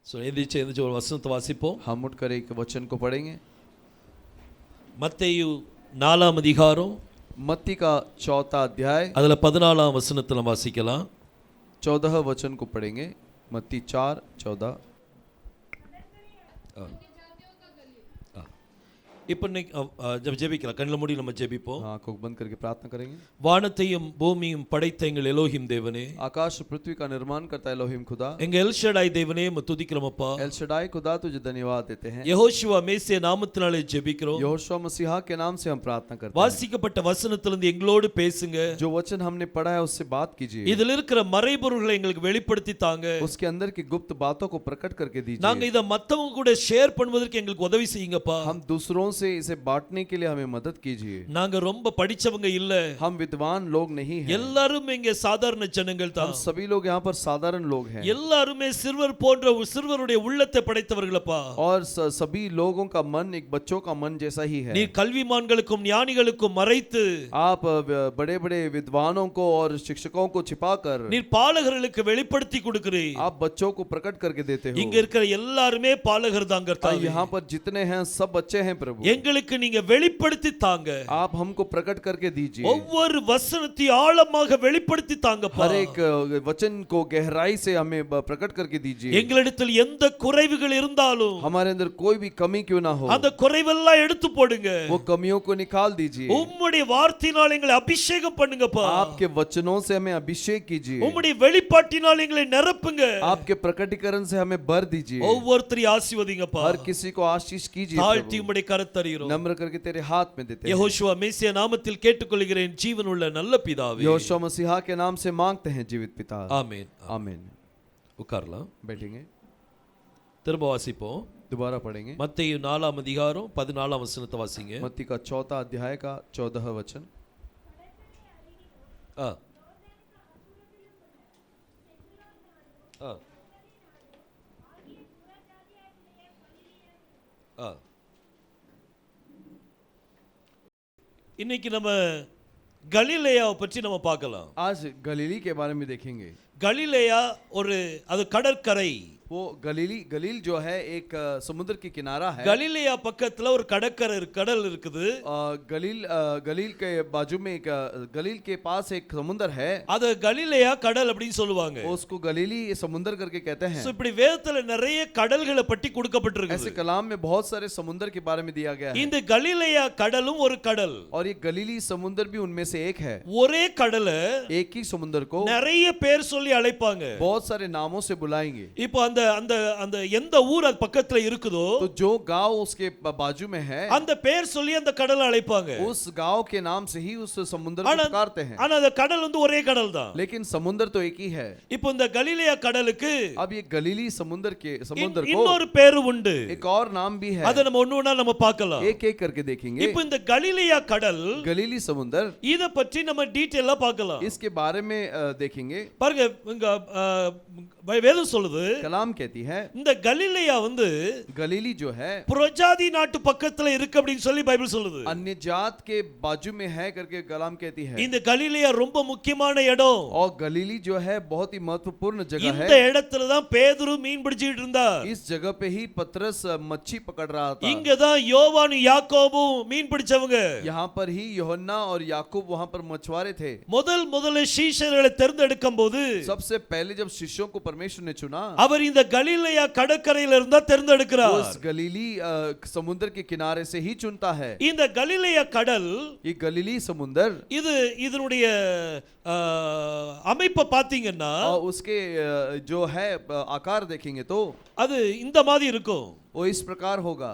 सो எந்திரிச்சு ஒரு வசனத்தை வாசிப்போம். हम उठकर एक वचन को पढ़ेंगे। மத்தேயு 4ஆம் அதிகாரம் मत्ती का 4था अध्याय அதுல 14ஆம் வசனத்தை நம்ம வாசிக்கலாம். 14 वचन को पढ़ेंगे। मत्ती 4:14। இப்போ जब ஜெபிக்கலாம், கண்ணில் மூடி நம்ம ஜெபிப்போம். आंखों को बंद करके प्रार्थना करेंगे। வானத்தையும் பூமியும் படைத்த எங்கள் எலோஹிம் தேவனே, आकाश पृथ्वी का निर्माण करता है एलोहिम खुदा, எங்க எல்ஷடாய் தேவனே உம்மை துதிக்கிறோம் அப்பா. एल शडाई खुदा तुझे धन्यवाद देते हैं। யெகோஷுவா மேசியா நாமத்தினாலே ஜெபிக்கிறோம். यहोशुआ मसीहा के नाम से हम प्रार्थना करते हैं। வாசிக்கப்பட்ட வசனத்திலிருந்து எங்களோடு பேசுங்க. जो वचन हमने पढ़ा है उससे बात कीजिए। இதில் இருக்கிற மறைபொருள்களை எங்களுக்கு வெளிப்படுத்தி தாங்க. उसके अंदर की गुप्त बातों को प्रकट करके दीजिए। நாங்க இத மத்தவங்க கூட ஷேர் பண்ணுவதற்கு எங்களுக்கு உதவி செய்யுங்கப்பா. हम दूसरों से इसे बांटने के लिए हमें मदद कीजिए। நாங்க ரொம்ப படிச்சவங்க இல்ல, हम विद्वान लोग नहीं हैं। எல்லாரும் இங்க சாதாரண ஜனங்கள் தான். हम सभी लोग यहाँ पर साधारण लोग हैं। எல்லாருமே சிறுவர் போன்ற சிறுவருடைய உள்ளத்தை படைத்தவர்களப்பா. और सभी लोगों का मन एक बच्चों का मन जैसा ही है। நீ கல்விமான்களுக்கும் ஞானிகளுக்கும் மறைத்து, आप बड़े-बड़े विद्वानों को और शिक्षकों को छिपाकर நீ பாலகர்களுக்கு வெளிப்படுத்தி கொடுக்கிறீ. आप बच्चों को प्रकट करके देते हो। இங்க இருக்கிற எல்லாருமே பாலகர் தான் கர்த்தாவே. यहाँ पर जितने हैं सब बच्चे हैं प्रभु। எங்களுக்கு நீங்க வெளிப்படுத்தி தாங்க. आप हमको प्रकट करके दीजिए। ஒவ்வொரு வசனத்தை ஆழமாக வெளிப்படுத்தி தாங்கப்பா. हर एक वचन को गहराई से हमें प्रकट करके दीजिए। எங்களிடத்தில் எந்த குறைவுகள் இருந்தாலும் हमारे अंदर कोई भी कमी क्यों ना हो, அந்த குறைவெல்லாம் எடுத்து போடுங்க. वो कमियों को निकाल दीजिए। உம்முடைய வார்த்தையினால் எங்களை அபிஷேகம் பண்ணுங்கப்பா. आपके वचनों से हमें अभिषेक कीजिए। உம்முடைய வெளிப்பாட்டினால் எங்களை நிரப்புங்க. आपके प्रकटीकरण से हमें भर दीजिए। ஒவ்வொருத்தரையும் ஆசீர்வதிங்கப்பா. हर किसी को आशीष कीजिए। தாழ்த்தி உம்முடைய கரத்தறிகிறோம். नम्र करके तेरे हाथ में देते हैं। யெகோஷுவா மேசியா நாமத்தில் கேட்டுக்கொள்கிறேன் ஜீவனுள்ள நல்ல பிதாவே. यहोशुआ मसीहा के नाम से मांगते हैं जीवित पिता। ஆமென். आमीन। உட்காரலாம். बैठेंगे। திரும்ப வாசிப்போம். दोबारा पढ़ेंगे। மத்தேயு 4ஆம் அதிகாரம் 14ஆம் வசனத்தை வாசிங்க. मत्ती का 4था अध्याय का 14 वचन। ஆ ஆ ஆ இன்னைக்கு நம்ம கலிலேயாவை பற்றி நம்ம பார்க்கலாம். आज गलीली के बारे में देखेंगे। கலிலேயா ஒரு அது கடற்கரை. वो गलील जो है एक समुद्र की किनारा है। கலிலேயா பக்கத்துல ஒரு கடல் இருக்குது. गलील के बाजू में एक गलील के पास एक समुद्र है। அது கலிலேயா கடல் அப்படினு சொல்லுவாங்க. उसको गलीली समुद्र करके कहते हैं। சோ இப்படி வேதத்துல நிறைய கடல்களை பற்றி கொடுக்கப்பட்டிருக்கு. ऐसे कलाम में बहुत सारे समुद्र के बारे में दिया गया है। இந்த கலிலேயா கடலும் ஒரு கடல். और ये गलीली समुद्र भी उनमें से एक है। ஒரே கடல एक ही समुद्र को நிறைய பேர் சொல்லி அழைப்பாங்க. बहुत सारे नामों से बुलाएंगे। இப்போ அந்த எந்த ஊர் அது பக்கத்துல இருக்குதோ, तो जो गांव उसके बाजू में है அந்த பேர் சொல்லி அந்த கடலை அழைப்பாங்க. उस गांव के नाम से ही उस समुद्र को पुकारते हैं। ஆனா அந்த கடல் ஒரே கடல் தான். लेकिन समुद्र तो एक ही है। இப்போ இந்த கலிலேயா கடலுக்கு अब ये गलीली समुद्र को இன்னொரு பேரு உண்டு. एक और नाम भी है। அத நம்ம ஒவ்வொண்ணா நம்ம பார்க்கலாம். एक एक करके देखेंगे। இப்போ இந்த கலிலேயா கடல், गलीली समुद्र, இத பற்றி நம்ம டீடைலா பார்க்கலாம். इसके बारे में देखेंगे। பாருங்க, இங்க வேதம் சொல்லுது, कलाम कहती है இந்த கலிலேயா गलीली जो है புறஜாதி நாட்டு பக்கத்துல இருக்கு அப்படினு சொல்லி பைபிள் சொல்லுது. अन्य जात के बाजू में है करके कलाम कहती है। இந்த கலிலேயா ரொம்ப முக்கியமான இடம். और गलीली जो है बहुत ही महत्वपूर्ण जगह है। இந்த இடத்துல தான் பேதுரு மீன் பிடிச்சிட்டு இருந்தார். इस जगह पे ही पतरस मच्छी पकड़ रहा था। இங்க தான் யோவானும் யாக்கோபும் மீன் பிடிச்சவங்க. यहाँ पर ही யோहन्ना और याकूब वहाँ पर मछुआरे थे। முதல்ல சீஷர்களை தேர்ந்தெடுக்கும்போது, सबसे पहले जब शिष्यों को परमेश्वर ने चुना, அவர் இந்த கலிலேயா கடற்கரையில இருந்தா தேர்ந்தெடுக்கிறார். उस गलीली समुद्र के किनारे से ही चुनता है। இந்த கலிலேயா கடல், ये गलीली समुद्र, இதனுடைய அமைப்பை பாத்தீங்கன்னா, उसके जो है आकार देखेंगे तो அது இந்த மாதிரி இருக்கும். वो इस प्रकार होगा।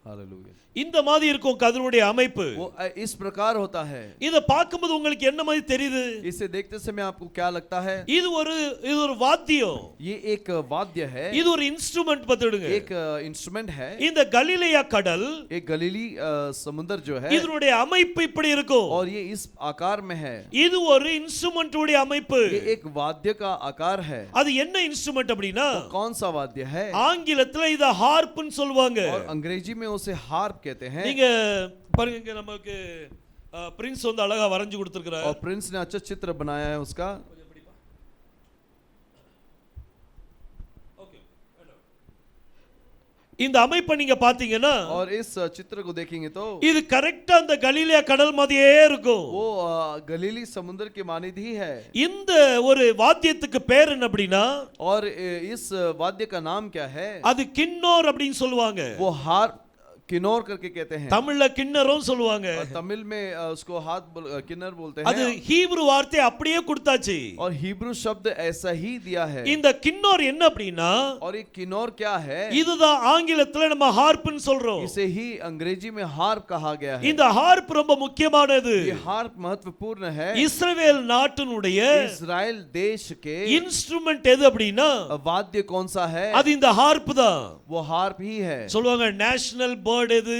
हालेलुया। இந்த மாதிரி இருக்கும் அதனுடைய அமைப்பு. वो इस प्रकार होता है। இத பாக்கும்போது உங்களுக்கு என்ன மாதிரி தெரியுது? इसे देखते समय आपको क्या लगता है? இது ஒரு வாத்தியம். ये एक वाद्य है। இது ஒரு இன்ஸ்ட்ருமென்ட் பத்துடுங்க. एक इंस्ट्रूमेंट है। இந்த கலிலேயா கடல், एक गलीली समुद्र जो है, இதனுடைய அமைப்பு இப்படி இருக்கும். और ये इस आकार में है। இது ஒரு இன்ஸ்ட்ருமென்ட் உடைய அமைப்பு. ये एक वाद्य का आकार है। அது என்ன இன்ஸ்ட்ருமென்ட் அப்படினா, कौन सा वाद्य है? ஆங்கிலத்துல இத ஹார்ப்னு சொல்வாங்க. और अंग्रेजी में उसे हार्प कहते हैं। நீங்க பாருங்க, நமக்கு பிரின்ஸ் அழகா வரைஞ்சு கொடுத்திருக்காரு. और प्रिंस ने अच्छा चित्र बनाया है उसका। இந்த அமைப்பை நீங்க பாத்தீங்கன்னா और इस चित्र को देखेंगे तो இது கரெக்டா அந்த கலிலேயா கடல் மாதிரியே இருக்கும். वो गलीली समुद्र के मानित ही है. இந்த ஒரு வாத்தியத்துக்கு பேர் என்ன அப்படின்னா, और इस वाद्य का नाम क्या है? அது கின்னோர் அப்படின்னு சொல்லுவாங்க. वो हार्प किन्नौर करके कहते हैं. தமிழ்ல கின்னரும் சொல்லுவாங்க. तमिल में उसको किन्नर बोलते அது हैं. ஹீப்ரு வார்த்தை அப்படியே கொடுத்தாச்சு. और हिब्रू शब्द ऐसा ही दिया है. இந்த கின்னோர் என்ன அப்படின்னா, और ये किन्नौर क्या है? இதுதான் ஆங்கிலத்துல நம்ம ஹார்ப்னு சொல்றோம். इसे ही अंग्रेजी में हार्प कहा गया है. இந்த ஹார்ப் ரொம்ப முக்கியமானது. ये हार्प महत्वपूर्ण है. இஸ்ரவேல் நாட்டினுடைய इस्राएल देश के இன்ஸ்ட்ருமென்ட் எது அப்படின்னா, वाद्य कौन सा है? அது இந்த ஹார்ப் தான். वो हार्प ही है. சொல்லுவாங்க நேஷனல் பேர்ட் எது,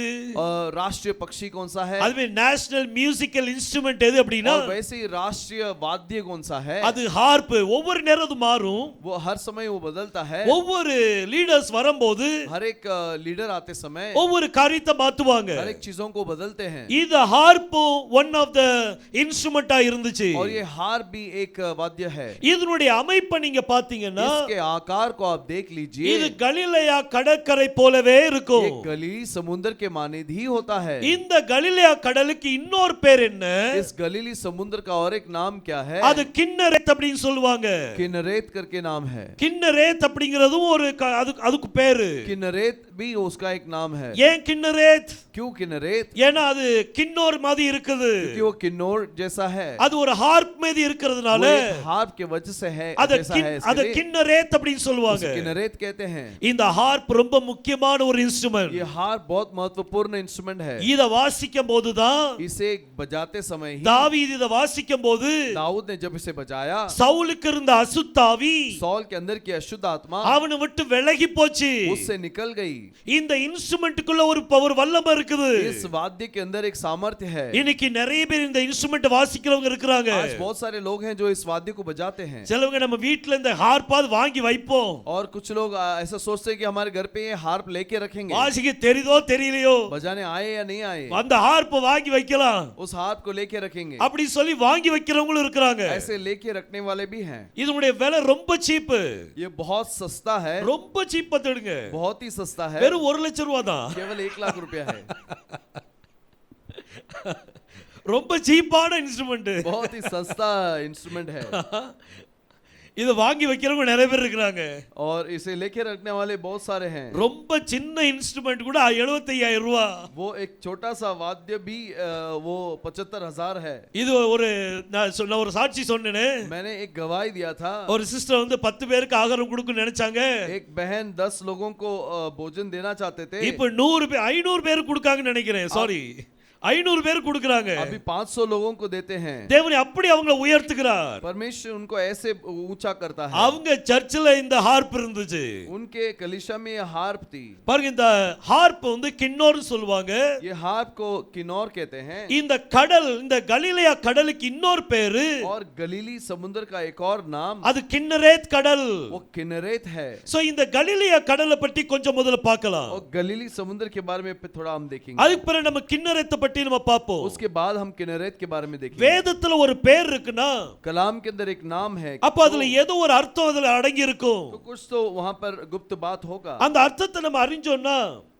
राष्ट्रीय पक्षी कौन सा है? அதுவே நேஷனல் மியூசிக்கல் இன்ஸ்ட்ருமென்ட் எது அப்படின்னா, और वैसे ही राष्ट्रीय वाद्य कौन सा है? அது ஹார்ப். ஒவ்வொரு நேரம் அது மாறும். वो हर समय वो बदलता है. ஒவ்வொரு லீடர்ஸ் வரும்போது हर एक लीडर आते समय ஒவ்வொரு காரியத்தை மாத்துவாங்க. हर एक चीजों को बदलते हैं. இது ஹார்ப் ஒன் ஆஃப் த இன்ஸ்ட்ருமெண்டா இருந்துச்சு. और ये हार्प भी एक वाद्य है. இதனுடைய அமைப்பை நீங்க பாத்தீங்கன்னா, इसके आकार को आप देख लीजिए. இது கலிலேயா கடற்கரை போலவே இருக்கும். ये गलीली समुद्र के मानित ही होता है. இந்த கலிலேயா கடலுக்கு இன்னொரு பேர் என்ன? इस गलीली समुद्र का और एक नाम क्या है? அது கின்னரேத் அப்படின்னு சொல்லுவாங்க. किन्नरेत करके नाम है. கின்னரேத் அப்படிங்கிறதும் ஒரு அதுக்கு பேரு. किन्नरेत भी उसका एक नाम है. ஏன் கின்னரேத்? क्यों किन्नरेत? ஏன்னா அது கின்னோர் மாதிரி இருக்குது. क्योंकि वो किन्नौर जैसा है. அது ஒரு ஹார்ப் மாதிரி இருக்கிறதுனால वो एक हार्प के वजह से है. அத கின்னரேத் அப்படின்னு சொல்லுவாங்க. किन्नरेत कहते हैं. இந்த ஹார்ப் ரொம்ப முக்கியமான ஒரு இன்ஸ்ட்ருமென்ட். ये हार्प बहुत महत्वपूर्ण इंस्ट्रूमेंट है. இத வாசிக்கும் போதுதான், इसे बजाते समय ही தாவீது இத வாசிக்கும் போது, दाऊद ने जब इसे बजाया, சவுலுக்கு இருந்த அசுத்தாவி सौल के अंदर की अशुद्ध आत्मा அவனை விட்டு விலகி போச்சு. उससे निकल गई. இந்த இன்ஸ்ட்ருமென்ட்டுக்குள்ள ஒரு பவர் வல்லமை இருக்குது. इस वाद्य के अंदर एक सामर्थ्य है. இன்னைக்கு நிறைய பேர் இந்த இன்ஸ்ட்ருமென்ட் வாசிக்கிறவங்க இருக்காங்க. आज बहुत सारे लोग हैं जो इस वाद्य को बजाते हैं. சிலவங்க நம்ம வீட்ல இந்த ஹார்ப்பாவது வாங்கி வைப்போம். और कुछ लोग ऐसा सोचते हैं कि हमारे घर पे ये हार्प लेके रखेंगे. வாசிக்க தெரியுதோ தெரியலையோ, बजाने आए या नहीं आए, அந்த ஹார்ப்பை வாங்கி வைக்கலாம் उस हार्प को लेके रखेंगे. அப்படி சொல்லி வாங்கி வைக்கிறவங்களும் இருக்காங்க. ऐसे लेके रखने वाले भी हैं. இதனுடைய விலை ரொம்ப சீப். ये बहुत सस्ता है. ரொம்ப சீப்பா தேடுங்க. बहुत ही सस्ता है. வெறும் 1 லட்சம் ரூபாய் தான். केवल 1 लाख रुपया है. ரொம்ப சீப்பான இன்ஸ்ட்ருமென்ட். बहुत ही सस्ता इंस्ट्रूमेंट है. இத வாங்கி வைக்கிறவங்க நிறைய பேர் இருக்காங்க. और इसे लेके रखने वाले बहुत सारे हैं. ரொம்ப சின்ன இன்ஸ்ட்ருமென்ட் கூட 75000 ரூபாய். वो एक छोटा सा वाद्य भी वो 75,000 है. இது ஒரு நான் ஒரு சாட்சி சொன்னேனே. मैंने एक गवाही दिया था. ஒரு சிஸ்டர் வந்து 10 பேருக்கு ஆகாரம் கொடுக்கணும்னு நினைச்சாங்க. एक बहन 10 लोगों को भोजन देना चाहते थे. இப்போ 500 பேருக்கு கொடுக்காங்கன்னு நினைக்கிறேன். சாரி, 500 பேர் கொடுக்கறாங்க. अभी 500 लोगों को देते हैं. தேவன் அப்படி அவங்களை உயர்த்துகிறார். परमेश्वर उनको ऐसे ऊंचा करता है. அவங்க சர்ச்சில் இந்த ஹார்ப் இருந்துச்சு. उनके कलीसिया में ये हार्प थी. பாருங்க, இந்த ஹார்ப் வந்து கின்னோர்னு சொல்லுவாங்க. ये हार्प को किन्नौर कहते हैं. இந்த கடல், இந்த கலிலேயா கடலுக்கு இன்னொரு பேரு, और गलीली समुद्र का एक और नाम, அது கின்னரேத் கடல். वो किन्नरेत है. சோ இந்த கலிலேயா கடலை பற்றி கொஞ்சம் முதல்ல பார்க்கலாம். और गलीली समुद्र के बारे में थोड़ा हम देखेंगे. அதுக்கு பிறகு நம்ம கின்னரேத்தை பற்றி நம்ம பார்ப்போம். उसके बाद हम किन्नरेत के बारे में देखेंगे. வேதத்துல ஒரு பேர் இருக்குன்னா, कलाम के अंदर एक नाम है, அப்ப அதுல ஏதோ ஒரு அர்த்தம் அதுல அடங்கி இருக்கும். तो कुछ तो वहां पर गुप्त बात होगा. அந்த அர்த்தத்தை நம்ம அறிஞ்சோம்னா,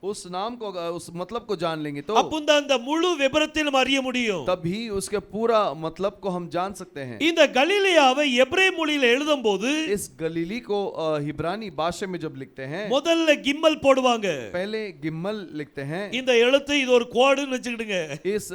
उस नाम को, उस मतलब को जान लेंगे तो அப்ப அந்த முழு விபரத்தை நம்ம அறிய முடியும். तभी उसके पूरा मतलब को हम जान सकते हैं. இந்த கலிலேயாவை எபிரேய மொழியில எழுதும்போது, इस गलीली को हिब्रानी भाषा में जब लिखते हैं, முதல்ல கிம்மல் போடுவாங்க. पहले गिम्मल लिखते हैं. இந்த எழுத்து இது ஒரு கோடுன்னு வெச்சுக்கிடுங்க. इस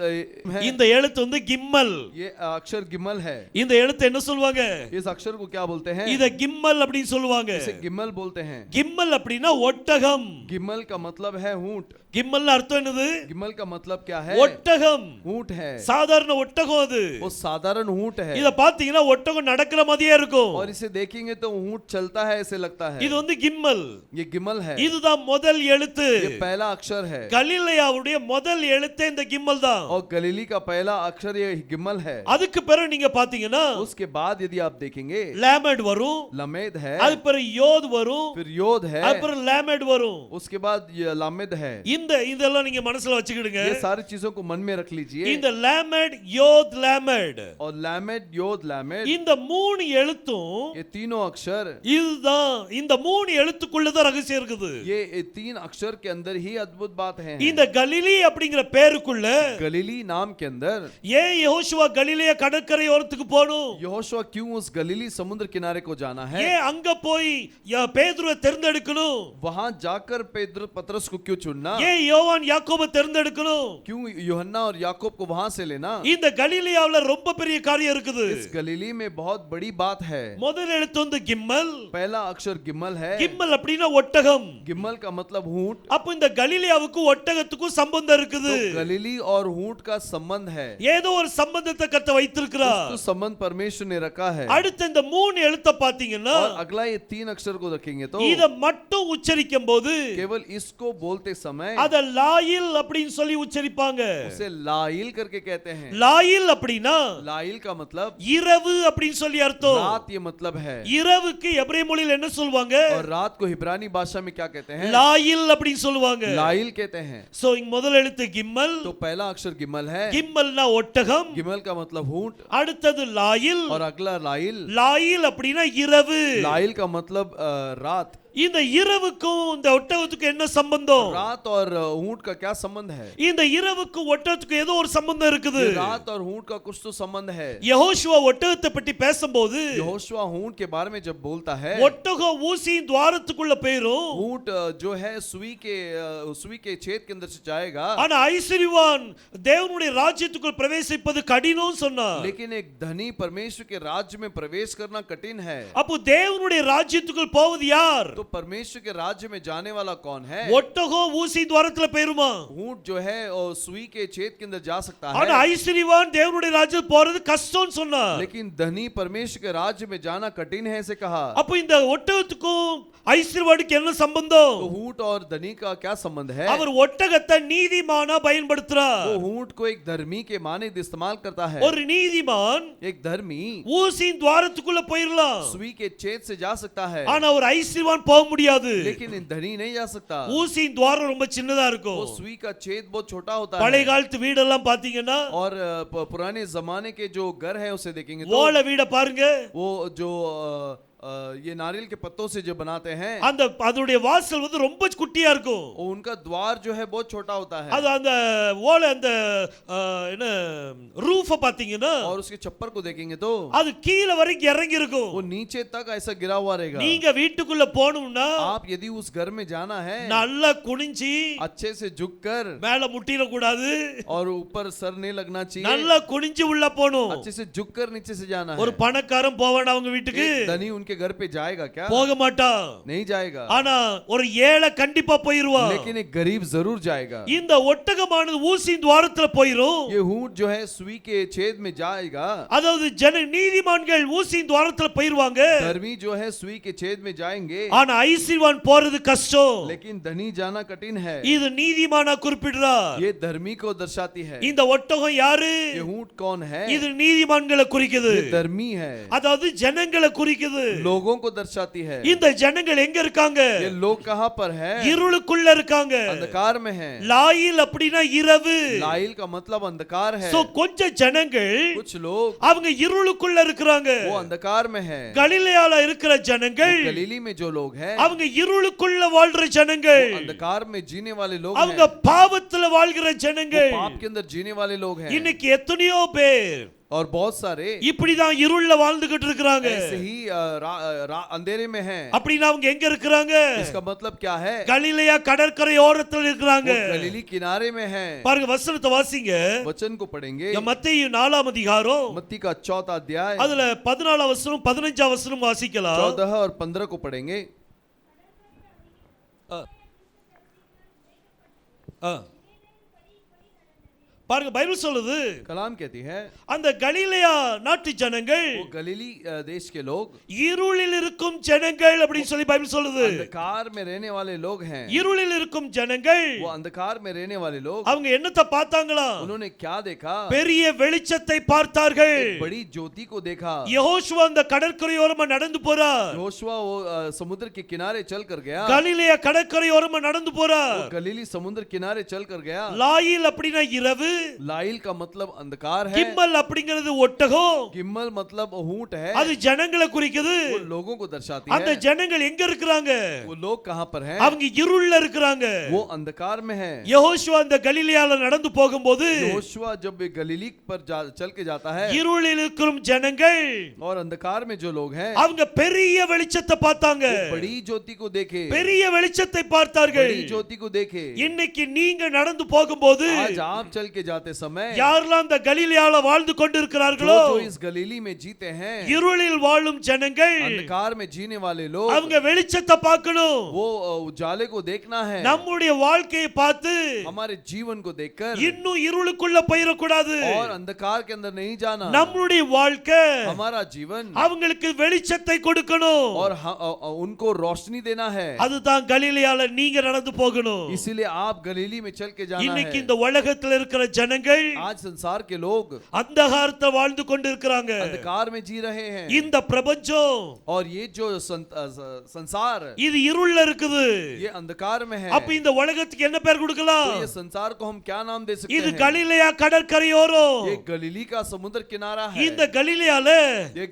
இந்த எழுத்து வந்து கிம்மல். ये अक्षर गिम्मल है. இந்த எழுத்து என்ன சொல்வாங்க? इस अक्षर को क्या बोलते हैं? இத கிம்மல் அப்படி சொல்லுவாங்க. इसे गिम्मल बोलते हैं. கிம்மல் அப்படினா ஒட்டகம். गिम्मल का मतलब है ऊंट. கிம்மல்னு அர்த்தம் என்னது? गिम्मल का मतलब क्या है? ஒட்டகம். ऊंट है. சாதாரண ஒட்டகம் அது. वो साधारण ऊंट है. இத பாத்தீங்கன்னா ஒட்டகம் நடக்கிற மாதிரியே இருக்கும். और इसे देखेंगे तो ऊंट चलता है ऐसे लगता है. இது வந்து கிம்மல். ये गिम्मल है. இதுதான் முதல் எழுத்து. ये पहला अक्षर है. கலிலேயாவுடைய முதல் எழுத்து இந்த கிம்மல் தான். और गलीली का पहला अक्षर ये गिमल है। அதுக்கு பிறகு நீங்க பாத்தீங்கன்னா उसके बाद यदि आप देखेंगे லேமட் வரும், लमेद है, அது பிறகு யோத் வரும், फिर योद है, அது பிறகு லேமட் வரும். उसके बाद ये लामेद है। இதெல்லாம் நீங்க மனசுல வச்சுக்கிடுங்க. ये सारी चीजों को मन में रख लीजिए। இந்த லேமட் யோத் லேமட் और लामेद योद लामेद இந்த மூணு எழுத்தும் ये तीनों अक्षर இதுதான். இந்த மூணு எழுத்துக்குள்ள தான் ரகசியம் இருக்குது. ये तीन अक्षर के अंदर ही अद्भुत बात है। இந்த கலிலி அப்படிங்கிற பேருக்குள்ள गलीली नाम के अंदर ஏன் யெகோஷுவா கலிலேய கடற்கரை ஓரத்துக்கு போணும்? यहोशुआ क्यों उस गलीली समुद्र किनारे को जाना है? ஏன் அங்க போய் பேதுருவை தேர்ந்தெடுக்கணும்? वहां जाकर पतरस को क्यों चुनना? ஏன் யோவான் யாக்கோபை தேர்ந்தெடுக்கணும்? क्यों यूहन्ना और याकूब को वहां से लेना? இந்த கலிலியாவுல ரொம்ப பெரிய காரியம் இருக்குது. इस गलीली में बहुत बड़ी बात है। முதல் எழுத்து வந்து கிம்மல். पहला अक्षर गिम्मल है। கிம்மல் அப்படினா ஒட்டகம். गिम्मल का मतलब ऊंट। அப்ப இந்த கலிலியாவுக்கு ஒட்டகத்துக்கு சம்பந்தம் இருக்குது. तो गलीली और ऊंट का संबंध है। ஏதோ ஒரு சம்பந்தத்தை கர்த்தர் வைத்திருக்கிறார். तो संबंध परमेश्वर ने रखा है। அடுத்து இந்த மூணு எழுத்தை பாத்தீங்கன்னா और अगला ये तीन अक्षर को रखेंगे तो இத மட்டும் உச்சரிக்கும் போது केवल इसको बोलते समय அத லாயில் அப்படினு சொல்லி உச்சரிப்பாங்க. उसे लाइल करके कहते हैं। லாயில் அப்படினா लाइल का मतलब இரவு அப்படினு சொல்லி அர்த்தம். रात ये मतलब है। இரவுக்கு எபிரேய மொழியில் என்ன சொல்வாங்க? और रात को इब्रानी भाषा में क्या कहते हैं? லாயில் அப்படினு சொல்வாங்க. लाइल कहते हैं। சோ இங்க முதல் எழுத்து கிம்மல். तो पहला अक्षर गिम्मल है। கிம்மல்னா ஒட்டகம். गिम्मल का मतलब ऊंट। அடுத்தது லாயில். और अगला लाइल। லாயில் அப்படினா இரவு. लाइल का मतलब रात। இந்த இரவுக்கும் இந்த ஒட்டகத்துக்கு என்ன சம்பந்தம்? रात और ऊंट का क्या संबंध है? இந்த இரவுக்கு ஒட்டகத்துக்கு ஏதோ ஒரு சம்பந்தம் இருக்குது. रात और ऊंट का कुछ तो संबंध है। யெகோஷுவா ஒட்டகத்தை பத்தி பேசும்போது यहोशुआ ऊंट के बारे में जब बोलता है ஒட்டகம் ஊசியின் துவாரத்துக்குள்ள போயிரும். ऊंट जो है सुई के छेद के अंदर से जाएगा। ஆனா ஐஸ்வரியவான் தேவனுடைய ராஜ்யத்துக்குள் பிரவேசிப்பது கடினம் சொன்னார். लेकिन एक धनी परमेश्वर के राज्य में प्रवेश करना कठिन है। அப்போ தேவனுடைய ராஜ்யத்துக்குள் போவது யார்? तो परमेश्वर के राज्य में जाने वाला कौन है? ஒட்டகம் ஊசி துவாரத்துல போயிருமா? ऊंट जो है सुई के छेद के अंदर जा सकता ஆனா है। ஐஸ்வரியவான் தேவனுடைய ராஜ்யத்துக்கு போறது கஷ்டம்னு சொன்னார். लेकिन धनी परमेश्वर के राज्य में जाना कठिन है ऐसे कहा। அப்போ இந்த ஒட்டகத்துக்கும் ஐஸ்வரியவானுக்கு என்ன சம்பந்தம்? तो ऊंट और धनी का क्या संबंध है? அவர் ஒட்டகத்தை நீதிமானா பயன்படுத்துறார். वो ऊंट को एक धर्मी के माने इस्तेमाल करता है। ஒரு நீதிமான் एक धर्मी ஊசியின் துவாரத்துக்குள்ள போயிரலாம். सुई के छेद से जा सकता है। ஆனா ஒரு ஐஸ்வரியவான் போக முடியாது. लेकिन धनी नहीं जा सकता। ஊசியின் துவாரம் ரொம்ப சின்னதா இருக்கும். वो सुई का छेद बहुत छोटा होता பழைய है। காலத்து வீடெல்லாம் பாத்தீங்கன்னா और पुराने जमाने के जो घर है उसे देखेंगे तो ஓலை வீட பாருங்க. वो जो ये नारियल के पत्तों से जो बनाते हैं அந்த அதோடைய வாசல் வந்து ரொம்ப குட்டியா இருக்கும். उनका द्वार जो है बहुत छोटा होता है। அது அந்த ஓலை அந்த என்ன ரூஃப பாத்தீங்கன்னா और उसके छप्पर को देखेंगे तो அது கீழ வரைக்கும் இறங்கி இருக்கும். वो नीचे तक ऐसा गिरा हुआ रहेगा। நீங்க வீட்டுக்குள்ள போணும்னா आप यदि उस घर में जाना है நல்லா குனிஞ்சி अच्छे से झुककर மேல முட்டிர கூடாது. और ऊपर सर नहीं लगना चाहिए। நல்லா குனிஞ்சி உள்ள போணும். अच्छे से झुककर नीचे से जाना है। ஒரு பணக்காரன் போவானா அவங்க வீட்டுக்கு? एक धनी उनके घर पे जाएगा क्या? போக மாட்டான். नहीं जाएगा। ஆனா ஒரு ஏழை கண்டிப்பா போயிருவான். लेकिन एक गरीब जरूर जाएगा। இந்த ஒட்டகமானது ஊசியின் துவாரத்துல போயிரும். ये ऊंट जो है सुई के छेद में जाएगा। அதாவது நீதிமான்கள் ஊசியின் துவாரத்துல போயிருவாங்க. धर्मी जो है सुई के छेद में जाएंगे। ஆனா ஐஸ்வரியவான் போறது கஷ்டம். लेकिन धनी जाना कठिन है। இது நீதிமானா குறிப்பிடுறார். ये धर्मी को दर्शाती है। இந்த ஒட்டகம் யாரு? ये ऊंट कौन है? இது நீதிமான்களை குறிக்குது. ये धर्मी है। அதாவது ஜனங்களை குறிக்குது. लोगों को दर्शाती है। இந்த ஜனங்கள் எங்க இருக்காங்க? ये लोग कहां पर है? இருளுக்குள்ள இருக்காங்க. अंधकार में है। லாயில் அப்படினா இரவு. लाइल का मतलब अंधकार है। சோ கொஞ்ச ஜனங்கள் कुछ लोग அவங்க இருளுக்குள்ள இருக்காங்க. वो अंधकार में है। கலிலேயால இருக்கிற ஜனங்கள் गलीली में जो लोग हैं அவங்க இருளுக்குள்ள வாழ்ற ஜனங்கள். अंधकार में जीने वाले लोग அவங்க हैं। பாவத்துல வாழ்கிற ஜனங்கள். पाप के अंदर जीने वाले लोग हैं। இன்னைக்கு எத்தனையோ பேர் और बहुत सारे இப்படிதான் இருள்ல வாழ்ந்துகிட்டு இருக்காங்க. ऐसे ही अंधेरे में हैं। அப்படினா அவங்க எங்க இருக்காங்க? इसका मतलब क्या है? கலிலேயா கடற்கரை ஓரத்துல இருக்காங்க. गलीली किनारे में हैं। பாருங்க வசனத்தை வாசிங்க. वचन को पढ़ेंगे। மத்தேயு 4ஆம் அதிகாரம் मत्ती का 4वां अध्याय அதுல 14ஆம் வசனம் 15ஆம் வசனம் வாசிக்கலாம். 14 और 15 को पढ़ेंगे। பாருங்க பைபிள் சொல்லுது कलाम कहती है அந்த கலிலேயா நாட்டு ஜனங்கள் वो गलीली देश के लोग இருளில் இருக்கும் ஜனங்கள் அப்படின்னு சொல்லி பைபிள் சொல்லுது. अंधकार में रहने वाले लोग हैं. இருளில் இருக்கும் ஜனங்கள் वो अंधकार में रहने वाले लोग அவங்க என்னத்தை பார்த்தாங்களா? उन्होंने क्या देखा? பெரிய வெளிச்சத்தை பார்த்தார்கள். बड़ी ज्योति को देखा. யெகோஷுவா அந்த கடற்கரையோரமா நடந்து போறார். योशुआ वो समुद्र के किनारे चल कर गया. கலிலேயா கடற்கரையோரமா நடந்து போறார். वो गलीली समुद्र किनारे चल कर गया. லாயில் அப்படினா இரவு. लाइल का मतलब अंधकार है. கிம்மல் அப்படிங்கிறது ஒட்டகம். किम्मल मतलब ऊंट है. அது ஜனங்களை குறிக்குது. वो लोगों को दर्शाती அந்த है. ஜனங்கள் எங்க இருக்காங்க? वो लोग कहां पर हैं? அவங்க இருள்ல இருக்காங்க. वो अंधकार में है. யெகோஷுவா அந்த கலிலேயால நடந்து போகும்போது योशुआ जब वे गलीली पर चल के जाता है இருளில் இருக்கும் ஜனங்கள் और अंधकार में जो लोग हैं அவங்க பெரிய வெளிச்சத்தை பார்த்தாங்க. बड़ी ज्योति को देखे. பெரிய வெளிச்சத்தை பார்த்தார்கள். बड़ी ज्योति को देखे. இன்னைக்கு நீங்க நடந்து போகும்போது आज आप चल के जाते समय யாரெல்லாம் அந்த கலிலேயால வாழ்ந்து கொண்டிருக்கிறார்களோ जो इस गलीली में जीते हैं இருளில் வாழும் ஜனங்கள் अंधकार में जीने वाले लोग அவங்க வெளிச்சத்தை பார்க்கணும். वो उजाले को देखना है. நம்முடைய வாழ்க்கையை பார்த்து हमारे जीवन को देखकर இன்னும் இருளுக்குள்ள போயிடக்கூடாது. और अंधकार के अंदर नहीं जाना. நம்முடைய வாழ்க்கை हमारा जीवन அவங்களுக்கு வெளிச்சத்தை கொடுக்கணும். और उनको रोशनी देना है. அதுதான் கலிலேயால நீங்க நடந்து போகணும். इसीलिए आप गलीली में चल के जाना இன்னைக்கு है. இந்த உலகத்துல இருக்கிற ஜனங்கள் आज संसार के लोग அந்தகாரத்தை வாழ்ந்து கொண்டிருக்கிறாங்க. अंधकार में जी रहे हैं. இந்த பிரபஞ்சம் और ये जो संसार இது இருள்ல இருக்குது. ये अंधकार में है. அப்ப இந்த உலகத்துக்கு என்ன பேர் கொடுக்கலாம்? तो ये संसार को हम क्या नाम दे सकते இது हैं? கலிலேயா கடற்கரையோரம். ये गलीली का समुद्र किनारा है. இந்த கலிலேயால ये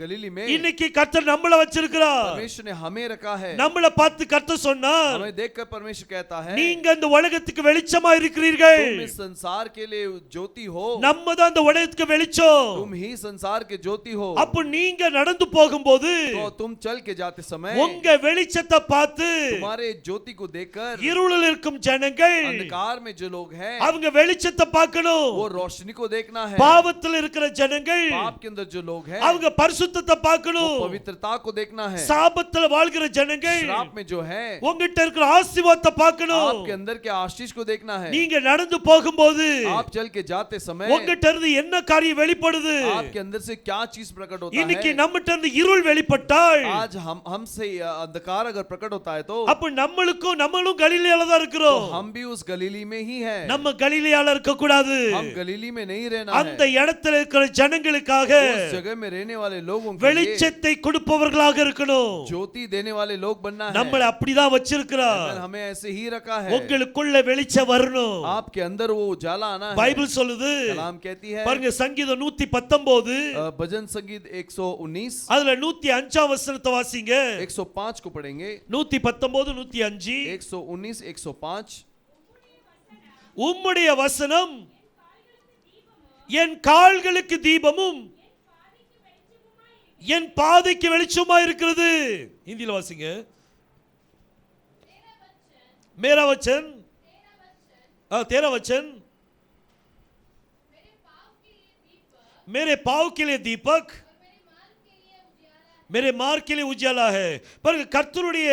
गलीली में இன்னைக்கு கர்த்தர் நம்மள வச்சிருக்கிறார். परमेश्वर ने हमें रखा है. நம்மள பார்த்து கர்த்தர் சொன்னார், हमें देखकर परमेश्वर कहता है நீங்க இந்த உலகத்துக்கு வெளிச்சமா இருக்கிறீர்கள். तुम इस संसार के लिए ज्योति हो. நம்ம தான் இந்த உலகத்துக்கு வெளிச்சம். तुम ही संसार के ज्योति हो. அப்ப நீங்க நடந்து போகும்போது तो तुम चल के जाते समय உங்க வெளிச்சத்தை பார்த்து तुम्हारे ज्योति को देखकर இருளில் இருக்கும் ஜனங்கள் अंधकार में जो लोग हैं அவங்க வெளிச்சத்தை பார்க்கணும். वो रोशनी को देखना है. பாவத்தில் இருக்கிற ஜனங்கள் पाप के अंदर जो लोग हैं அவங்க பரிசுத்தத்தை பார்க்கணும். वो पवित्रता को देखना है. சாபத்துல வாழ்கிற ஜனங்கள் श्राप में जो है உங்ககிட்ட இருக்கிற ஆசீர்வாதத்தை பார்க்கணும். आपके अंदर के आशीष को देखना है. நீங்க நடந்து போகும்போது आप चल के जाते समय உங்ககிட்ட இருந்து என்ன காரியம் வெளிப்படுது? आपके अंदर से क्या चीज प्रकट होता இன்னைக்கு है? நம்மகிட்ட இருந்து இருள் வெளிப்பட்டால் आज हमसे अंधकार अगर प्रकट होता है तो அப்ப நம்மளும் கலிலேயால தான் இருக்கிறோம். हम भी उस गलीली में ही हैं. நம்ம கலிலேயால இருக்க கூடாது. हम गलीली में नहीं रहना அந்த है. இடத்துல இருக்கிற ஜனங்களுக்காக उस जगह में रहने वाले लोगों के लिए வெளிச்சத்தை கொடுப்பவர்களாக இருக்கணும். ज्योति देने वाले लोग बनना है. நம்மள அப்படிதான் வச்சிருக்கிறார். हमें ऐसे ही रखा है. உங்களுக்குள்ள வெளிச்சம் வரணும். आपके अंदर वो उजाला आना है. பைபிள் சொல்லுது, कलाम कहती है பாருங்க சங்கீதம் 119 भजन संगीत 119 அதுல 105 வசனத்தை வாசிங்க. 105 को पढ़ेंगे. 119 105 119 105 உம்முடைய வசனம் என் கால்களுக்கு தீபமும் என் பாதைக்கு வெளிச்சமா இருக்கிறது. ஹிந்தில வாசிங்க. मेरा वचन तेरा वचन मेरे पाँव के लिए दीपक मेरे मार्ग के लिए उजाला है. पर கர்த்தருடைய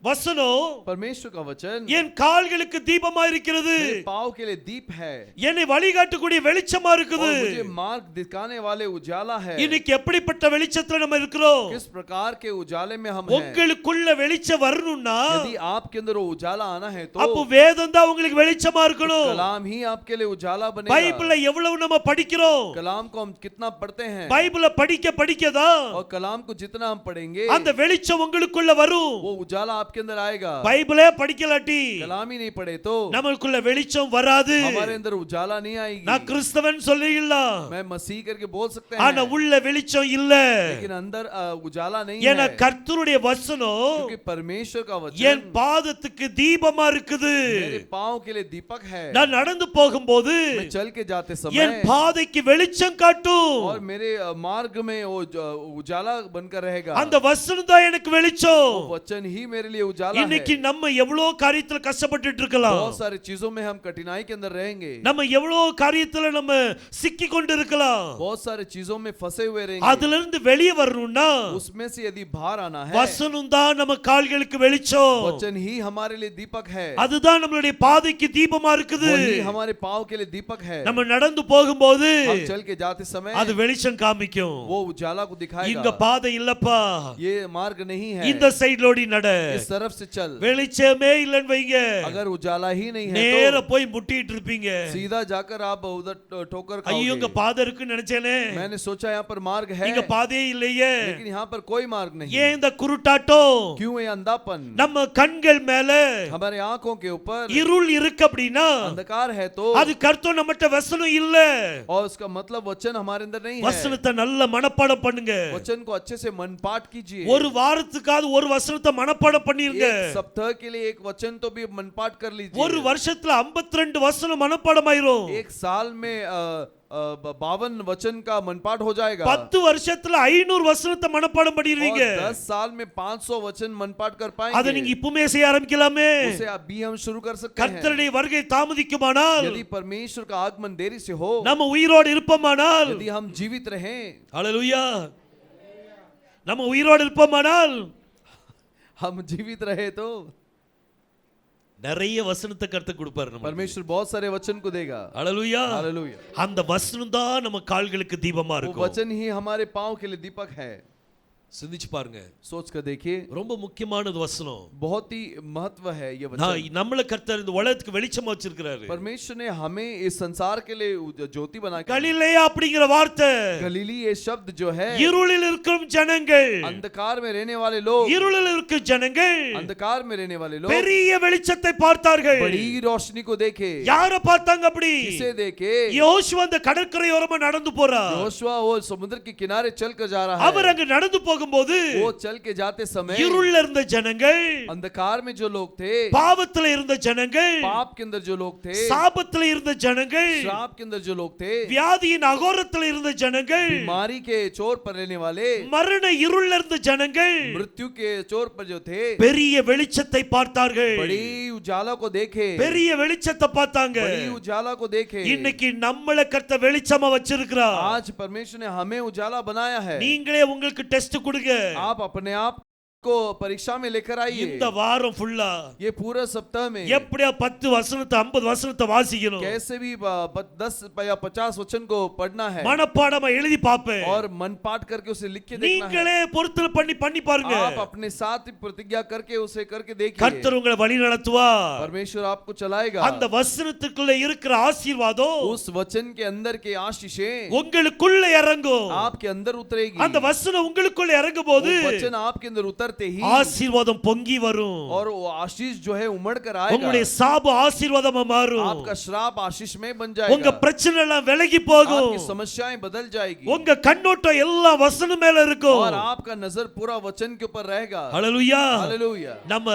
வசனம் परमेश्वर का वचन என் கால்களுக்கு தீபமா இருக்கிறது. मेरे पाँव के लिए दीप है. என்னை வழிகாட்டக்கூடிய வெளிச்சமா இருக்குது. और मुझे मार्ग दिखाने वाले उजाला है. இன்னைக்கு எப்படிப்பட்ட வெளிச்சத்துல நம்ம இருக்கிறோம்? किस प्रकार के उजाले में हम हैं? உங்களுக்குள்ள வெளிச்சம் வரணும்னா यदि आपके अंदर वो उजाला आना है तो அப்ப வேதம் தான் உங்களுக்கு வெளிச்சமா இருக்கணும். कलाम ही आपके लिए उजाला बनेगा. பைபிளை எவ்வளவு நம்ம படிக்கிறோம்? कलाम को हम कितना पढ़ते हैं பைபிளை படிக்கதான் और कलाम को जितना हम पढ़ेंगे அந்த வெளிச்சம் உங்களுக்குள்ள வரும். वो उजाला आपके अंदर आएगा. பைபிளே படிக்கலாட்டி कलाम ही नहीं पढ़े तो நமக்குள்ள வெளிச்சம் வராது. हमारे अंदर उजाला नहीं आएगी. நான் கிறிஸ்தவன் சொல்லிடலாம், मैं मसीह करके बोल सकते ஆனா हैं உள்ள வெளிச்சம் இல்ல. लेकिन अंदर उजाला नहीं ஏன்னா है. கர்த்தருடைய வசனம் क्योंकि परमेश्वर का என் वचन பாதத்துக்கு தீபமா இருக்குது. मेरे पाँव के लिए दीपक है. நான் நடந்து போகும்போது मैं चल के जाते என் समय பாதைக்கு வெளிச்சம் காட்டும். और मेरे मार्ग में वो उजाला बनकर कर रहेगा। அந்த வசனம் தான் எனக்கு வெளிச்சம். वो वचन ही मेरे लिए उजाला இன்னைக்கு है। நம்ம எவ்வளவு காரியத்துல கஷ்டப்பட்டுட்டு இருக்கலாம். बहुत सारी चीजों में हम कठिनाई के अंदर रहेंगे। நம்ம எவ்வளவு காரியத்துல நம்ம சிக்கி கொண்டு இருக்கலாம். बहुत सारे चीजों में फंसे हुए रहेंगे। அதுல இருந்து வெளியே வரணும்னா उसमें से यदि बाहर आना है, வசனம் தான் நம்ம கால்களுக்கு வெளிச்சம். वचन ही हमारे लिए दीपक है। அதுதான் நம்மளுடைய பாதைக்கு தீபமா இருக்குது. वही हमारे पांव के लिए दीपक है। நம்ம நடந்து போகும்போது हम चल के जाते समय அது வெளிச்சம் காமிக்கும். वो उजाला को दिखाएगा। இங்க பாதை இல்லப்பா, ये मार्ग नहीं है, இந்த சைடுலோடி நட, इस तरफ से चल। வெளிச்சமே இல்லன்னு வைங்க, अगर उजाला ही नहीं है நேர तो போய் முட்டிட்டு இருப்பீங்க. सीधा जाकर आप उधर ठोकर ஐயோ இங்க खाओगे। பாதை இருக்குன்னு நினைச்சேனே, मैंने सोचा यहाँ पर मार्ग है, இங்க பாதையே இல்லையே, लेकिन यहाँ पर कोई मार्ग नहीं। ஏன் இந்த குருட்டாட்டம்? क्यों ये अंधापन? நம்ம கண்கள் மேல हमारे आंखों के ऊपर இருள் இருக்கு அப்படின்னா अंधकार है तो அது கர்த்தர் நம்மட்ட வசனம் இல்ல. और उसका मतलब वचन हमारे अंदर नहीं है। வசனத்தை நல்ல மனப்பாடம் பண்ணுங்க. वचन को अच्छे से मनपाठ कीजिए। ஒரு வாரத்துக்காவது ஒரு வசனத்தை மனப்பாடம் பண்ணிருங்க. एक सप्ताह के लिए एक वचन तो भी मनपाठ कर लीजिए। ஒரு வருஷத்துல 52 வசனம் மனப்பாடம் ஆயிரும். एक साल में 52 वचन का मनपाठ हो जाएगा। 10 வருஷத்துல 500 வசனத்தை மனப்பாடம் பண்ணிடுவீங்க. 10 साल में 500 वचन मनपाठ कर அதை पाएंगे। நீங்க இப்பவே செய்ய ஆரம்பிக்கலாமே. उसे अभी हम शुरू कर सकते हैं। கர்த்தருடைய வருகை தாமதிக்குமானால், यदि परमेश्वर का आगमन देरी से हो, நம்ம உயிரோடு இருப்போமானால், यदि हम जीवित रहें, ஹalleluya, நம்ம உயிரோடு இருப்போமானால், हम जीवित रहे तो நிறைய வசனத்தை கர்த்தர் கொடுப்பார் நமக்கு. परमेश्वर बहुत सारे वचन को देगा। ஹalleluya, हालेलुया। அந்த வசனம் தான் நம்ம கால்களுக்கு தீபமா वो இருக்கும். वचन ही हमारे पांव के लिए दीपक है। சிந்திச்சு பாருங்க, सोच कर देखिए, ரொம்ப முக்கியமானது வசனம். बहुत ही महत्व है ये वचन। நம்மள கர்த்தர் இந்த உலகத்துக்கு வெளிச்சமா வச்சிருக்காரு. परमेश्वर ने हमें इस संसार के लिए ज्योति बना के, கலிலேயா அப்படிங்கிற வார்த்தை, गलीली ये शब्द जो है, இருளில் இருக்கும் ஜனங்கள், अंधकार में रहने वाले लोग, இருளில் இருக்கும் ஜனங்கள் अंधकार में रहने वाले लोग பெரிய வெளிச்சத்தை பார்த்தார்கள். बड़ी रोशनी को देखे। யார பார்த்தாங்க அப்படி? किसे देखे? யோசுவா அந்த கடற்கரையோரமா நடந்து போறார். योशुआ वो समुद्र के किनारे चल कर जा रहा அவர் है। அங்க நடந்து போகும்போது वो चल के जाते समय இருள்ல இருந்த ஜனங்கள், अंधकार में जो लोग थे, பாவத்துல இருந்த ஜனங்கள், पाप के अंदर जो लोग थे, சாபத்துல இருந்த ஜனங்கள், श्राप के अंदर जो लोग थे, வியாதியின் அகோரத்துல இருந்த ஜனங்கள், बीमारी के चोर पर रहने वाले, மரண இருள்ல இருந்த ஜனங்கள் मृत्यु के चोर पर जो थे, பெரிய வெளிச்சத்தை பார்த்தார்கள். बड़ी उजाला को देखे। பெரிய வெளிச்சத்தை பார்த்தாங்க. बड़ी उजाला को देखे। இன்னைக்கு நம்மள கர்த்தர் வெளிச்சமா வச்சிருக்கிறார். आज परमेश्वर ने हमें उजाला बनाया है। நீங்களே உங்களுக்கு டெஸ்ட் கொடுங்க. आप अपने आप को परीक्षा में लेकर आइए। இந்த வாரம் ஃபுல்லா ये पूरा सप्ताह में எப்படியா 10 வசனத்தை 50 வசனத்தை வாசிக்கணும். कैसे भी 10 या 50 वचन को पढ़ना है மனப்பாடமா எழுதி பாப்பேன். और मन पाठ करके उसे लिख के देखना है। நீங்களே பொருத்தல் பண்ணி பாருங்க. आप अपने साथ ही प्रतिज्ञा करके उसे करके देखिए। கர்த்தர் உங்களை வழி நடத்துவார். परमेश्वर आपको चलाएगा। அந்த வசனத்துக்குள்ள இருக்கிற ஆசீர்வாதம் उस वचन के अंदर के आशीषें உங்களுக்குள்ள இறங்கும். आपके अंदर उतरेगी। அந்த வசனம் உங்களுக்குள்ள இறங்கும்போது वो वचन आपके अंदर उतरते ही ஆசீர்வாதம் பொங்கி வரும். और वो आशीष जो है उमड़ कर आएगा। உங்களுடைய சாபம் ஆசீர்வாதமா மாறும். आपका श्राप आशीष में बन உங்க जाएगा। பிரச்சனை எல்லாம் விலகி போகும். आपकी समस्याएं बदल जाएगी உங்க கண்ணோட்டம் எல்லாம் வசனம் மேல இருக்கும். और आपका नजर पूरा वचन के ऊपर रहेगा। ஹalleluya, हालेलुया। நம்ம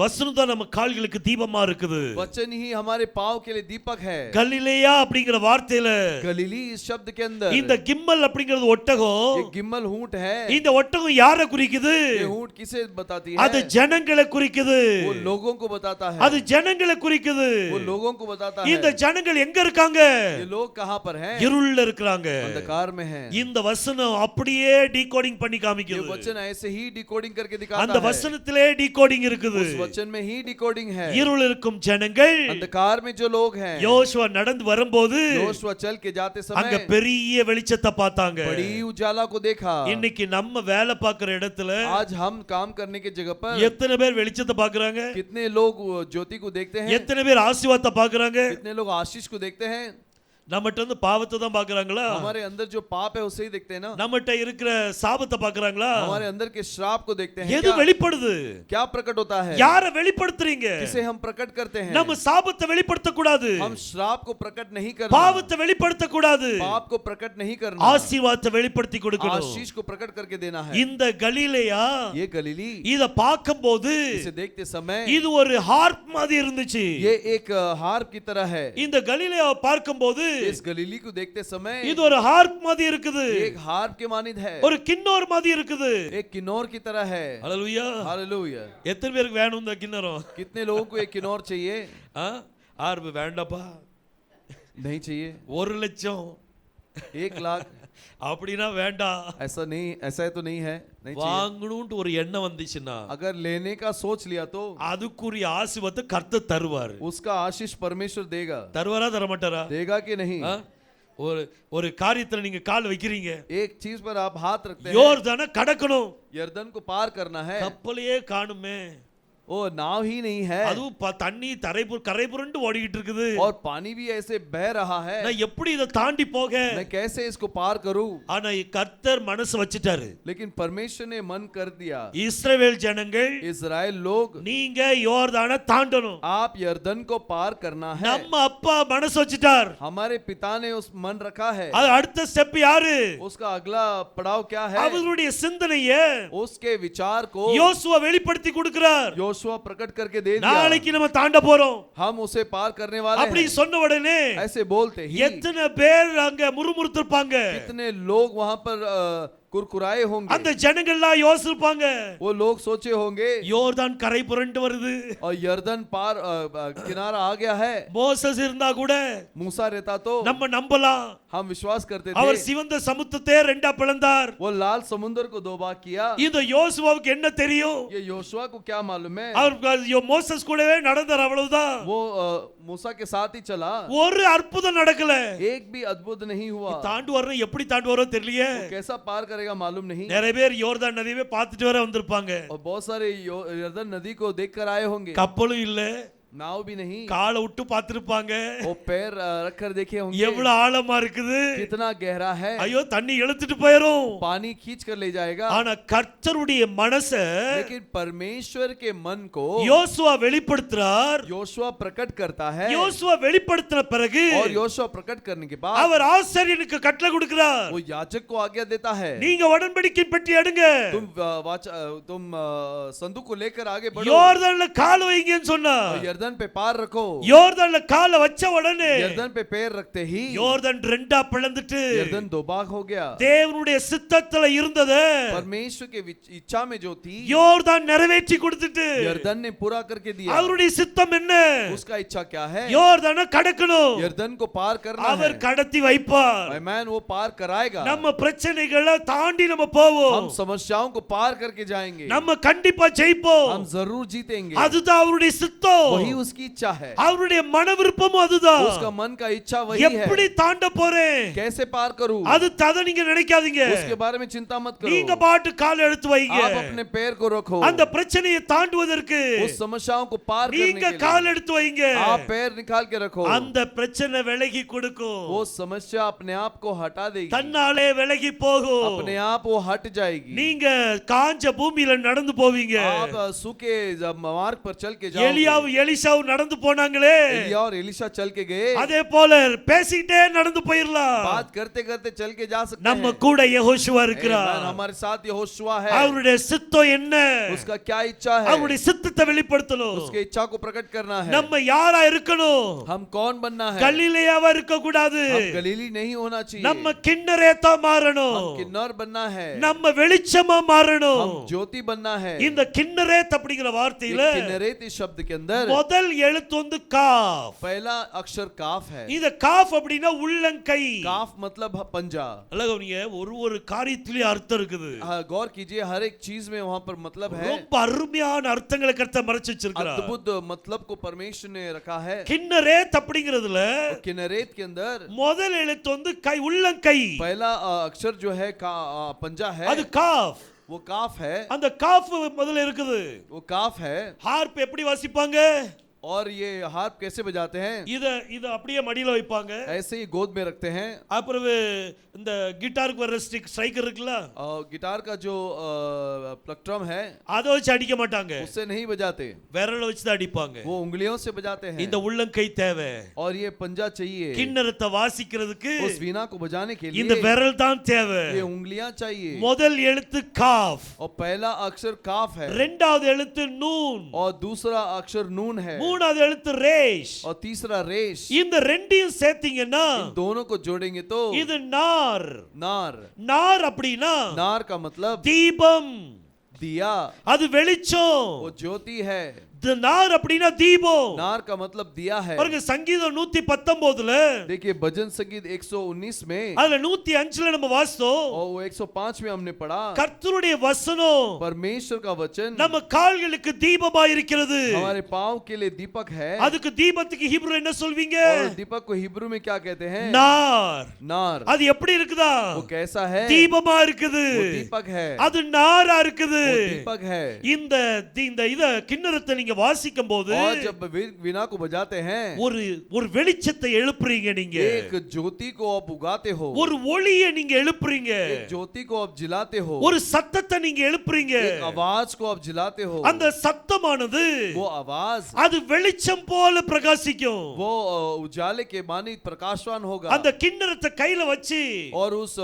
வசனம் தான் நம்ம கால்களுக்கு தீபமா இருக்குது. वचन ही हमारे पांव के लिए दीपक है। கலிலேயா அப்படிங்கிற வார்த்தையில गलीली इस शब्द के अंदर இந்த கிம்மல் அப்படிங்கிறது ஒட்டகம். ये गिम्मल ऊंट है। இந்த ஒட்டகம் யாரை குறிக்குது? ये ऊंट किसे बताती है? அது ஜனங்களை குறிக்குது. वो लोगों को बताता है। அது ஜனங்களை குறிக்குது. वो लोगों को बताता है। இந்த ஜனங்கள் எங்க இருக்காங்க? ये लोग कहां पर हैं? இருள்ல இருக்காங்க. अंधकार में हैं। இந்த வசனம் அப்படியே டீகோடிங் பண்ணி ये காமிக்குது. वचन ऐसे ही डिकोडिंग करके दिखाता அந்த है। வசனத்திலே டீகோடிங் இருக்குது. उस वचन में ही डिकोडिंग है। இருள் இருக்கும் ஜனங்கள் अंधकार में जो लोग हैं, யோசுவா நடந்து வரும்போது योशुआ चल के जाते அங்க समय பெரிய வெளிச்சத்தை பார்த்தாங்க. बड़ी उजाला को देखा। இன்னைக்கு நம்ம வேலை பார்க்கிற இடத்துல आज हम काम करने की जगह पर எத்தனை பேர் வெளிச்சத்தை பார்க்கறாங்க? कितने लोग ज्योति को देखते हैं? எத்தனை பேர் ஆசீர்வாதத்தை பார்க்கறாங்க? कितने लोग आशीष को देखते हैं? நம்மட்ட வந்து பாவத்தை தான் பார்க்கறாங்களா? हमारे अंदर जो पाप है उसे ही देखते हैं ना? நம்மட்ட இருக்கிற சாபத்தை பார்க்கறாங்களா? हमारे अंदर के श्राप को देखते हैं எது क्या? வெளிப்படுது? क्या प्रकट होता है? யாரை வெளிப்படுத்துறீங்க? किसे हम प्रकट करते हैं? நம்ம சாபத்தை வெளிப்படுத்த கூடாது. हम श्राप को प्रकट नहीं करना। பாவத்தை வெளிப்படுத்த கூடாது. पाप को प्रकट नहीं करना। ஆசீர்வாதத்தை வெளிப்படுத்தி கொடுக்கணும். आशीष को प्रकट करके देना है। இந்த கலிலேயா ये गलीली இத பார்க்கும்போது इसे देखते समय இது ஒரு ஹார்ப் மாதிரி இருந்துச்சு. ये एक हार्प की तरह है। இந்த கலிலேயாவை பார்க்கும்போது इस गलीली को देखते समय இது ஒரு ஹார்ப் மாதிரி இருக்குது, एक हार्प के मानित है, ஒரு கின்னோர் மாதிரி இருக்குது. एक किन्नौर की तरह है. ஹalleluya. हालेलुया. எத்தனை பேருக்கு வேணும் இந்த கின்னரம்? कितने लोगों को एक किन्नौर चाहिए? ஹார்ப் வேண்டாப்பா, नहीं चाहिए. 1,00,000 1 लाख அப்படினா வேண்டாம். ऐसा नहीं, ऐसा है तो नहीं है, नहीं चाहिए. வாங்கணும்னு ஒரு எண்ணம் வந்துச்சுன்னா अगर लेने का सोच लिया तो அதுக்குரிய ஆசீர்வாதத்தை கர்த்தர் தருவார். उसका आशीष परमेश्वर देगा. தருவாரா தர மாட்டாரா? देगा कि नहीं? ஒரு ஒரு காரியத்துல நீங்க கால் வைக்கிறீங்க, एक चीज पर आप हाथ रखते हैं, யோர்தானை கடக்கணும், यर्दन को पार करना है, கப்பலையே காணுமே, वो नाव ही नहीं है, அதுவும் தண்ணி கரை புரண்டு ஓடிக்கிட்டு இருக்குது, और पानी भी ऐसे बह रहा है, நான் எப்படி இதை தாண்டி போக, मैं कैसे इसको पार करूं? ஆனா கர்த்தர் மனசு வச்சிட்டாரு. लेकिन परमेश्वर ने मन कर दिया. இஸ்ரவேல் ஜனங்கள், इजराइल लोग, நீங்க யோர்தானை தாண்டணும், आप यर्दन को पार करना है. நம்ம அப்பா மனசு வச்சிட்டார். हमारे पिता ने उस मन रखा है. அது அடுத்த ஸ்டெப் யாரு? उसका अगला पड़ाव क्या है? அவருடைய சிந்தனைய उसके विचार को யோசுவா வெளிப்படுத்தி கொடுக்கிறார். योशुआ प्रकट करके दे दिया. நாளைக்கு நம்ம தாண்ட போறோம், हम उसे पार करने वाले அப்படி हैं. சொன்ன உடனே ऐसे बोलते ही எத்தனை பேர் அங்க முறுமுறுத்திருப்பாங்க, कितने लोग वहां पर कुरकुराए होंगे. அந்த ஜனங்கள்லாம் யோசிப்பாங்க, वो लोग सोचे होंगे யோர்தான் கரை புரண்டு வருது, और यर्दन पार किनारा आ गया है. மோசஸ் இருந்தா கூட मूसा रहता तो நம்ம நம்பலாம், हम विश्वास करते அவர் थे. சிவந்த சமுத்திரத்தை ரெண்டா பிளந்தார். वो लाल समुद्र को 2 भाग किया. இந்த யோசுவாவுக்கு என்ன தெரியும்? ये योशुआ को क्या मालूम है? அவர் மோசஸ் கூடவே நடந்தார், அவ்வளவுதான். वो मूसा के साथ ही चला. ஒரு அற்புதம் நடக்கல. एक भी अद्भुत नहीं हुआ. தாண்டு வரணும், எப்படி தாண்டு வரோம் தெரியலையே. वो कैसा पार करेगा मालूम नहीं. நிறைய பேர் யோர்தான் நதியவே பார்த்துட்டு வர வந்திருப்பாங்க, और बहुत सारे यर्दन नदी को देख कर आए होंगे. கப்பலும் இல்ல, नाव भी नहीं. காலை விட்டு பார்த்திருப்பாங்க, वो पैर रखकर देखे होंगे எவ்வளவு ஆழமா இருக்குது, कितना गहरा है. ஐயோ தண்ணி இழுத்துட்டு போயிரும். पानी खींच कर ले जाएगा. ஆனா கர்த்தருடைய மனச लेकिन परमेश्वर के मन को யோசுவா வெளிப்படுத்துறார். योशुआ प्रकट करता है. யோசுவா வெளிப்படுத்தின பிறகு और योशुआ प्रकट करने के बाद அவர் ஆசாரியனுக்கு கட்டளை கொடுக்கிறார், वो याजक को आज्ञा देता है. நீங்க உடன்படிக்கை பெட்டி எடுங்க, तुम संदूक को लेकर आगे बढ़ो. யோர்தான்ல கால் வைங்கன்னு சொன்னார். यर्दन पे पार रखो. யோர்தான்ல காலை வச்ச உடனே यर्दन पे पैर रखते ही யோர்தான் ரெண்டா பிளந்துட்டு यर्दन 2 भाग हो गया. தேவனுடைய சித்தத்துல இருந்தது परमेश्वर के इच्छा में जो थी யோர்தான் நிறைவேற்றி கொடுத்துட்டு यर्दन ने पूरा करके दिया. அவருடைய சித்தம் என்ன? उसका इच्छा क्या है? யோர்தானை கடக்கணும், यर्दन को पार करना அவர் है. கடத்தி வைப்பார். आमेन. वो पार कराएगा. நம்ம பிரச்சனைகளை தாண்டி நம்ம போவோம், हम समस्याओं को पार करके जाएंगे. நம்ம கண்டிப்பா ஜெயிப்போம். हम जरूर जीतेंगे. அதுதான் அவருடைய சித்தம், वही उसकी इच्छा है. அவருடைய மன விருப்பமும் அதுதான். उसका मन का इच्छा वही எப்படி है. தாண்ட போறேன், कैसे पार करूं, அது தத நீங்க நினைக்காதீங்க. उसके बारे में चिंता मत करो. நீங்க பாட்டு கால் எடுத்து வைங்க. आप अपने पैर को रखो. அந்த பிரச்சனையை தாண்டுவதற்கு उस समस्याओं को पार करने நீங்க के கால் लिए எடுத்து வைங்க. आप पैर निकाल के रखो. அந்த பிரச்சனை விலகி கொடுக்கும், वो समस्या अपने आप को हटा देगी. தன்னாலே விலகி போகும். अपने आप वो हट जाएगी. நீங்க காஞ்ச பூமியில நடந்து போவீங்க. आप सूखे मार्ग पर चल के जाओगे. எலியாவும் எலிசாவும் நடந்து போனாங்களே, एलिया और एलिशा चल के गए. அதே போல பேசிட்டே நடந்து போயிரலாம். बात करते करते चल के जा सकते நம்ம हैं. கூட யெகோஷுவா இருக்கிறார். Amen. हमारे साथ यहोशुआ है. அவருடைய சித்தம் என்ன? उसका क्या इच्छा है? அவருடைய சித்தத்தை வெளிப்படுத்தணும். उसके इच्छा को प्रकट करना है. நம்ம யாரா இருக்கணும்? हम कौन बनना है? கலிலேயாவா இருக்க கூடாது, हम गलीली नहीं होना चाहिए. நம்ம கிண்ணரேத்தா மாறணும், हम किन्नर बनना है. நம்ம வெளிச்சமா மாறணும். हम ज्योति बनना है. இந்த கிண்ணரேத் அப்படிங்கிற வார்த்தையில किन्नरेत इस शब्द के अंदर முதல் எழுத்து வந்து காஃப். पहला अक्षर काफ है. இந்த காஃப் அப்படினா உள்ளங்கை. काफ मतलब पंजा. அழகா நீங்க ஒரு காரியத்திலே அர்த்தம் இருக்குது. गौर कीजिए, हर एक चीज में वहां पर मतलब है. ரொம்ப அருமையான அர்த்தங்களை கர்த்தர் மறைச்சு வச்சிருக்கார். अद्भुत मतलब को परमेश्वर ने रखा है. கிண்ணரேத் அப்படிங்கிறதுல किन्नरेत के अंदर முதல் எழுத்து வந்து கை, உள்ளங்கை. पहला अक्षर जो है पंजा है. அது காஃப். वो काफ है. அந்த காஃப் முதல்ல இருக்குது. वो काफ है. ஹார்ப் எப்படி வாசிப்பாங்க? और ये हार्प कैसे बजाते हैं? இத அப்படியே மடியில வைப்பாங்க, ऐसे ही गोद में रखते हैं. அப்புறம் இந்த கிட்டாருக்கு வர ஸ்ட்ரைக்கர் இருக்குல்ல, गिटार का जो प्लक्ट्रम है அதை வச்சு अடிக்க மாட்டாங்க, उससे नहीं बजाते. விரல வச்சு தான் அடிப்பாங்க. वो उंगलियों से बजाते हैं. இந்த உள்ளங்கை தேவை. और ये पंजा चाहिए. கிண்ணறத்தை வாசிக்கிறதுக்கு उस वीणा को बजाने के लिए இந்த விரல் தான் தேவை. ये उंगलियां चाहिए. முதல் எழுத்து காஃப், और पहला अक्षर काफ है. இரண்டாவது எழுத்து நூன், और दूसरा अक्षर नून है. மூணாவது எழுத்து ரேஷ். और तीसरा रेश. இந்த ரெண்டையும் சேர்த்தீங்கன்னா इन दोनों को जोड़ेंगे तो இது நார். नार. நார் அப்படினா नार का मतलब தீபம். दिया. அது வெளிச்சம். वो ज्योति है. நார் அப்படினா தீபம். नार का मतलब दिया है. பாருங்க சங்கீதம் 119ல देखिए भजन संगीत 119 में அதுல 105ல நம்ம வாசித்தோம். और वो 105 में हमने पढ़ा கர்த்தருடைய வசனம் परमेश्वर का वचन நம்ம கால்களுக்கு தீபமாய் இருக்கிறது. हमारे पांव के लिए दीपक है. அதுக்கு தீபத்துக்கு ஹீப்ரு என்ன சொல்வீங்க? और दीपक को हिब्रू में क्या कहते हैं? நார். नार. அது எப்படி இருக்குதா? वो कैसा है? தீபமா இருக்குது. वो दीपक है. அது நாரா இருக்குது. वो दीपक है. இந்த இத கிண்ணறத்தை நீங்க வாசிக்கும் போது और जब वीणा को बजाते हैं ஒரு வெளிச்சத்தை எழுப்புறீங்க நீங்க. एक ज्योति को आप उगाते हो. ஒரு ஒளியை நீங்க எழுப்புறீங்க. एक ज्योति को आप जिलाते हो. ஒரு சத்தத்தை நீங்க எழுப்புறீங்க. एक आवाज को आप जिलाते हो. அந்த சத்தமானது वो आवाज அது வெளிச்சம் போல பிரகாசிக்கும். वो उजाले के मानी प्रकाशवान होगा. அந்த கிண்ணறத்தை கையில வச்சு और उस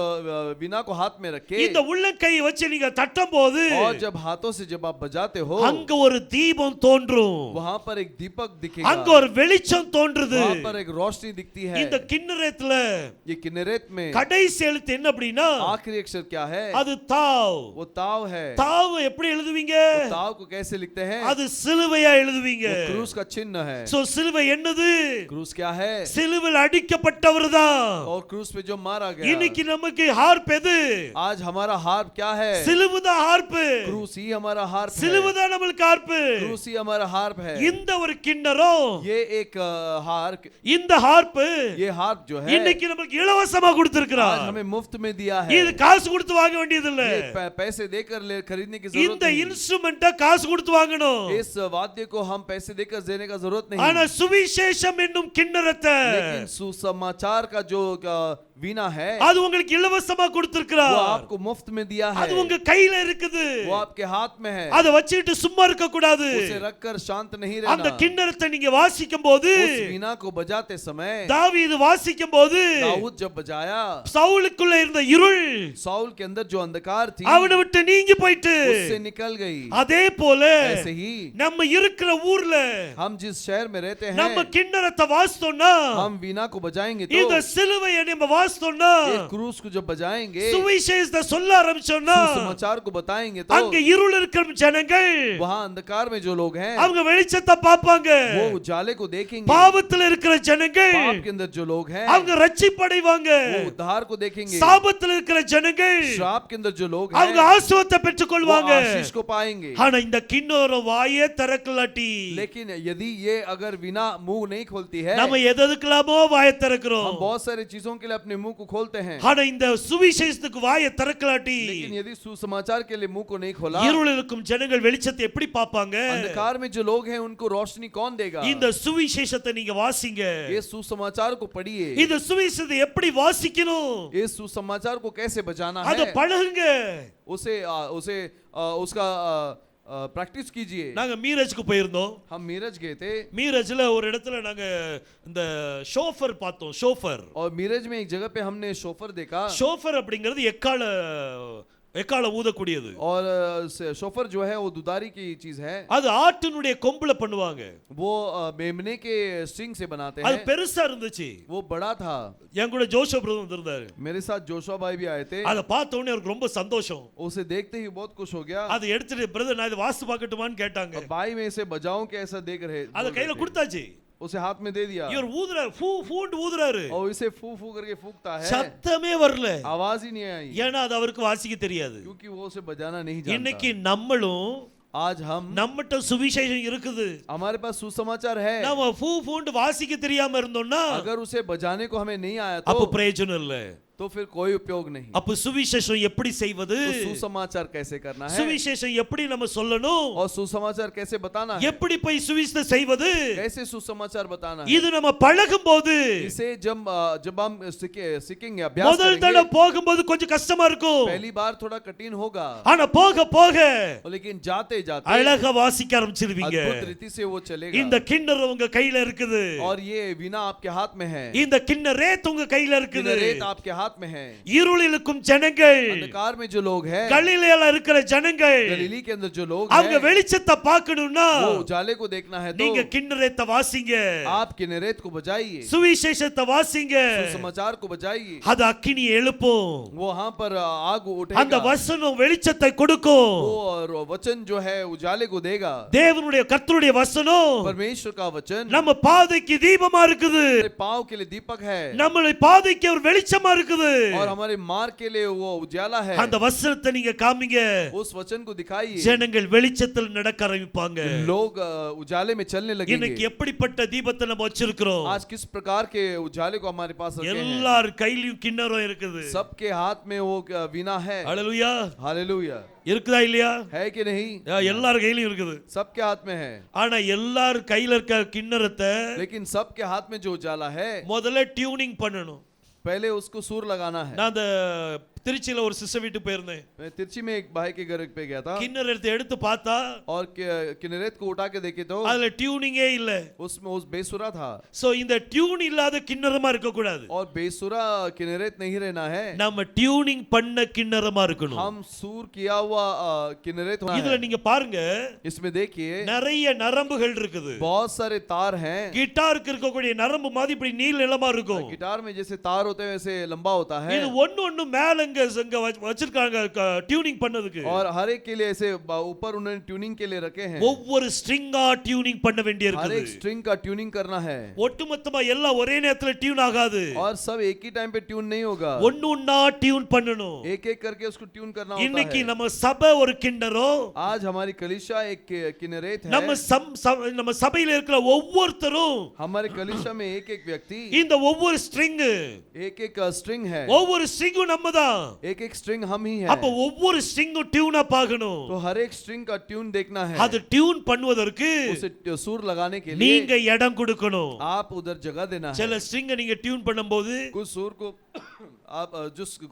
वीणा को हाथ में रखे இந்த உள்ளங்கையை வச்சு நீங்க தட்டும்போது और जब हाथों से जब आप बजाते हो அங்க ஒரு தீபம் தோன்றும். वहां पर एक दीपक दिखेगा. அங்க ஒரு வெளிச்சம் தோன்றுது. वहां पर एक रोशनी दिखती है. இந்த கிண்ணறத்துல ये किन्नरेत में கடைசி எழுத்து என்ன அப்படினா आखिरी अक्षर क्या है? அது தாவ். वो ताव है. தாவ் எப்படி எழுதுவீங்க? वो ताव को कैसे लिखते हैं? அது சிலுவையா எழுதுவீங்க. वो क्रूस का चिन्ह है. சோ சிலுவை என்னது? क्रूस क्या है? சிலுவையில் அடிக்கப்பட்டவர்தான். और क्रूस पे जो मारा गया. இன்னைக்கு நமக்கு ஹார்ப் எது? आज हमारा हार्प क्या है? சிலுவைதான் ஹார்ப். क्रूस ही हमारा हार्प है. சிலுவைதான் நமக்கு ஹார்ப். क्रूस ही हमारा हार्प है. இந்த ஒரு கிண்ணறம் ये एक हार्प. இந்த ஹார்ப் ये हार्प जो है இன்னைக்கு நமக்கு இலவசமா கொடுத்திருக்கிறார். आज हमें मुफ्त में दिया है. இது காசு கொடுத்து வாங்க வேண்டியது இல்ல. ये पैसे देकर खरीदने की जरूरत இந்த नहीं. இன்ஸ்ட்ருமெண்ட்ட காசு கொடுத்து வாங்கணும். इस वाद्य को हम पैसे देकर देने का जरूरत नहीं. ஆனா சுவிசேஷம் என்னும் கிண்ணறத்தை लेकिन सुसमाचार का जो वीणा है அது உங்களுக்கு இலவசமா கொடுத்திருக்கிறார். वो आपको मुफ्त में दिया है. அது உங்க கையில இருக்குது. वो आपके हाथ में है. அத வச்சிட்டு சும்மா இருக்க கூடாது. उसे रखकर शांत नहीं रहना. அந்த கிண்ணறத்தை நீங்க வாசிக்கும்போது उस वीणा को बजाते समय தாவீது வாசிக்கும்போது दाऊद जब बजाया சவுலுக்குள்ள இருந்த இருள் साउल के अंदर जो अंधकार थी அவனை விட்டு நீங்கி போயிட்டு उससे निकल गई. அதே போல ऐसे ही நம்ம இருக்கிற ஊர்ல हम जिस शहर में रहते हैं நம்ம கிண்ணறத்தை வாசித்தோம்னா हम वीणा को बजाएंगे तो இந்த சிலுவையை நம்ம வாசித்தோம்னா एक क्रूस को जब बजाएंगे சுவிசேஷத்தை சொல்ல ஆரம்பிச்சோம்னா सुसमाचार को बताएंगे तो அங்க இருள் இருக்கிற ஜனங்கள் वहां अंधकार में जो लोग हैं அவங்க வெளிச்சத்தை பாப்பாங்க. वो उजाले को देखेंगे. பாவத்துல இருக்கிற ஜனங்கள் पाप के अंदर जो लोग हैं அவங்க ரட்சிப்படைவாங்க. वो उद्धार को देखेंगे. சாபத்துல இருக்கிற ஜனங்கள் श्राप के अंदर जो लोग அவங்க हैं ஆசீர்வாதத்தை वो பெற்றுக்கொள்வாங்க. आशीष को पाएंगे. ஆனா இந்த கிண்ணறம் வாயே திறக்கலாட்டி लेकिन यदि ये अगर बिना मुंह नहीं खोलती है நம்ம எதுக்கலாமோ வாயை திறக்கிறோம். हम बहुत सारी चीजों के लिए अपने मुंह को खोलते हैं. ஆனா இந்த சுவிசேஷத்துக்கு வாயை திறக்கலாட்டி लेकिन यदि सुसमाचार के लिए मुंह को नहीं खोला இருள் இருக்கும் ஜனங்கள் வெளிச்சத்தை எப்படி பாப்பாங்க? अंधकार में जो लोग हैं उनको रोशनी कौन देगा? இந்த சுவிசேஷத்தை நீங்க வாசிங்க. ये सुसमाचार को पढ़िए. இந்த சுவிசேஷத்தை எப்படி வாசிக்கணும்? ये सुसमाचार को कैसे बजाना அத है பழகுங்க. उसका प्रैक्टिस कीजिए. நாங்க மீரஜ்க்கு போயிருந்தோம். हम मीरज गए थे மீரஜ்ல ஒரு இடத்துல நாங்க இந்த ஷோஃபர் பார்த்தோம். ஷோஃபர் और मीरज में एक जगह पे हमने शोफर देखा. ஷோஃபர் அப்படிங்கிறது எக்கால ஊதக்கூடியது. और शोफर जो है वो दुधारी की चीज है. அது ஆட்டினுடைய கொம்புல பண்ணுவாங்க. वो मेमने के स्ट्रिंग से बनाते அது हैं. பெருசா இருந்துச்சு. वो बड़ा था. என் கூட ஜோஷப் பிரதர் வந்திருந்தாரு. मेरे साथ जोशुआ भाई भी आए थे. அத பார்த்த உடனே அவருக்கு ரொம்ப சந்தோஷம். उसे देखते ही बहुत खुश हो गया. அது எடுத்துட்டு பிரதர் நான் இத வாசி பார்க்கட்டுமான்னு கேட்டாங்க. भाई मैं इसे बजाऊं कि ऐसा देख रहे அத கையில கொடுத்தாச்சு. उसे हाथ में दे दिया. இவர் ஊதுறாரு. ஃபூண்டு ஊதுறாரு. और इसे फू फू करके फूंकता है. சத்தமே வரல. आवाज ही नहीं आई. ஏன்னா அது அவருக்கு வாசிக்க தெரியாது. क्योंकि वो उसे बजाना नहीं जानता. இன்னைக்கு நம்மளும் आज हम நம்மட்ட சுவிசேஷம் இருக்குது. हमारे पास सुसमाचार है. நாம ஃபூண்டு வாசிக்க தெரியாம இருந்தோம்னா अगर उसे बजाने को हमें नहीं आया அப்ப तो பிரயோஜனம் இல்ல. तो फिर कोई उपयोग नहीं. அப்ப சுவிசேஷம் எப்படி செய்வது? तो सुसमाचार कैसे करना है? சுவிசேஷம் எப்படி நம்ம சொல்லணும்? और सुसमाचार कैसे बताना है? எப்படி போய் சுவிசேஷத்தை செய்வது? कैसे सुसमाचार बताना है? இது நம்ம பழகும்போது इसे जब हम सीखेंगे अभ्यास முதல் करेंगे தடவை போகும்போது கொஞ்சம் கஷ்டமா இருக்கும். पहली बार थोड़ा कठिन होगा. ஆனா போக போக लेकिन जाते जाते அழகா வாசிக்க ஆரம்பிச்சிருவீங்க. अद्भुत रीति से वो चलेगा. இந்த கிண்ணறம் உங்க கையில இருக்குது. और ये वीणा आपके हाथ में है. இந்த கிண்ணரேத் உங்க கையில இருக்குது. किन्नरेत आपके हाथ हाथ में है। இருளிலுக்கும் ஜனங்கள், अंधकार में जो लोग हैं, கலிலேயால இருக்கிற ஜனங்கள், गलीली के अंदर जो लोग அவங்க हैं, வெளிச்சத்தை பார்க்கணும்னா वो उजाले को देखना है तो நீங்க கின்னரத்தை வாசிங்க, आप किन्नरेत को बजाइए, சுவிசேஷத்தை வாசிங்க, समाचार को बजाइए। அது அக்கினியை எழுப்பும், वो वहाँ पर आग அந்த उठेगा, வசனம் வெளிச்சத்தை கொடுக்கும், वो और वचन जो है उजाले को देगा। தேவனுடைய கர்த்தருடைய வசனம் परमेश्वर का वचन நம்ம பாதைக்கு தீபமா இருக்குது, हमारे पाँव के लिए दीपक है நம்மளுடைய பாதைக்கு ஒரு வெளிச்சமா இருக்குது, और हमारे मार्ग के लिए वो उजाला है। அந்த வசனத்தை நீங்க காமிங்க, उस वचन को दिखाइए, ஜனங்கள் வெளிச்சத்தில் நடக்க ஆரம்பிப்பாங்க। लोग उजाले में चलने இன்னைக்கு लगेंगे। எப்படிப்பட்ட தீபத்தை நம்ம வச்சிருக்கிறோம்? आज किस प्रकार के उजाले को हमारे पास रखे हैं? எல்லார் கையிலும் கிண்ணறம் இருக்குது, सबके हाथ में वो वीणा है। ஹalleluya, हालेलुया, இருக்குதா இல்லையா? है कि नहीं? எல்லார் கையிலும் இருக்குது, सबके हाथ में है। ஆனா எல்லார் கையில இருக்க கிண்ணறத்தை लेकिन सबके हाथ में जो उजाला है, முதல்ல டியூனிங் பண்ணணும்। पहले उसको सुर लगाना है। நான் அந்த திருச்சியில ஒரு சிஸ்டர் வீட்டுக்கு போயிருந்தேன், मैं तिरछी में एक भाई के घर पे गया था கிண்ணறத்தை எடுத்து பார்த்தா और किन्नरेत को उठा के देखे तो அதுல டியூனிங்கே இல்ல। उसमें उस बेसुरा था। சோ இந்த டியூன் இல்லாத கிண்ணறமா இருக்க கூடாது, और बेसुरा किन्नरेत नहीं रहना है, நம்ம டியூனிங் பண்ண கிண்ணறமா இருக்கணும்। हम सूर किया हुआ किन्नरेत होना இதுல है। நீங்க பாருங்க, इसमें देखिए நிறைய நரம்புகள் இருக்குது, बहुत सारे तार हैं। கிட்டாருக்கு இருக்கக்கூடிய நரம்பு மாதிரி இப்படி நீல நிலமா இருக்கும், गिटार में जैसे तार होते हैं वैसे लंबा होता है, இது ஒண்ணு மேலங்க வச்சிருக்காங்க டியூனிங் பண்ணதுக்கு, और हर एक के लिए ऐसे ऊपर उन्होंने ट्यूनिंग के लिए रखे हैं। ஒவ்வொரு ஸ்ட்ரிங்கா டியூனிங் பண்ண வேண்டிய हर एक இருக்குது, स्ट्रिंग का ट्यूनिंग करना है, ஒட்டுமொத்தமா எல்லாம் ஒரே நேரத்துல டியூன் ஆகாது, और सब एक ही टाइम पे ट्यून नहीं होगा, ஒண்ணா டியூன் பண்ணணும்। एक एक करके उसको ट्यून करना होता இன்னைக்கு है। நம்ம சபை ஒரு கிண்ணறம், आज हमारी कलीसिया एक किन्नरेत है। நம்ம சபையில இருக்கிற ஒவ்வொருத்தரும் हमारे कलीसिया में एक एक व्यक्ति இந்த ஒவ்வொரு ஸ்ட்ரிங், एक एक स्ट्रिंग है, ஒவ்வொரு ஸ்ட்ரிங்கும் நம்ம தான், एक एक स्ट्रिंग हम ही है। அப்ப ஒவ்வொரு ஸ்ட்ரிங்கும் டியூன் அப் ஆகணும்। तो हर एक स्ट्रिंग का ट्यून देखना है, அது டியூன் பண்ணுவதற்கு उसे सुर लगाने के लिए நீங்க இடம் கொடுக்கணும்। आप उधर जगह देना है। சில ஸ்ட்ரிங்க நீங்க டியூன் பண்ணும்போது कुछ सुर को आप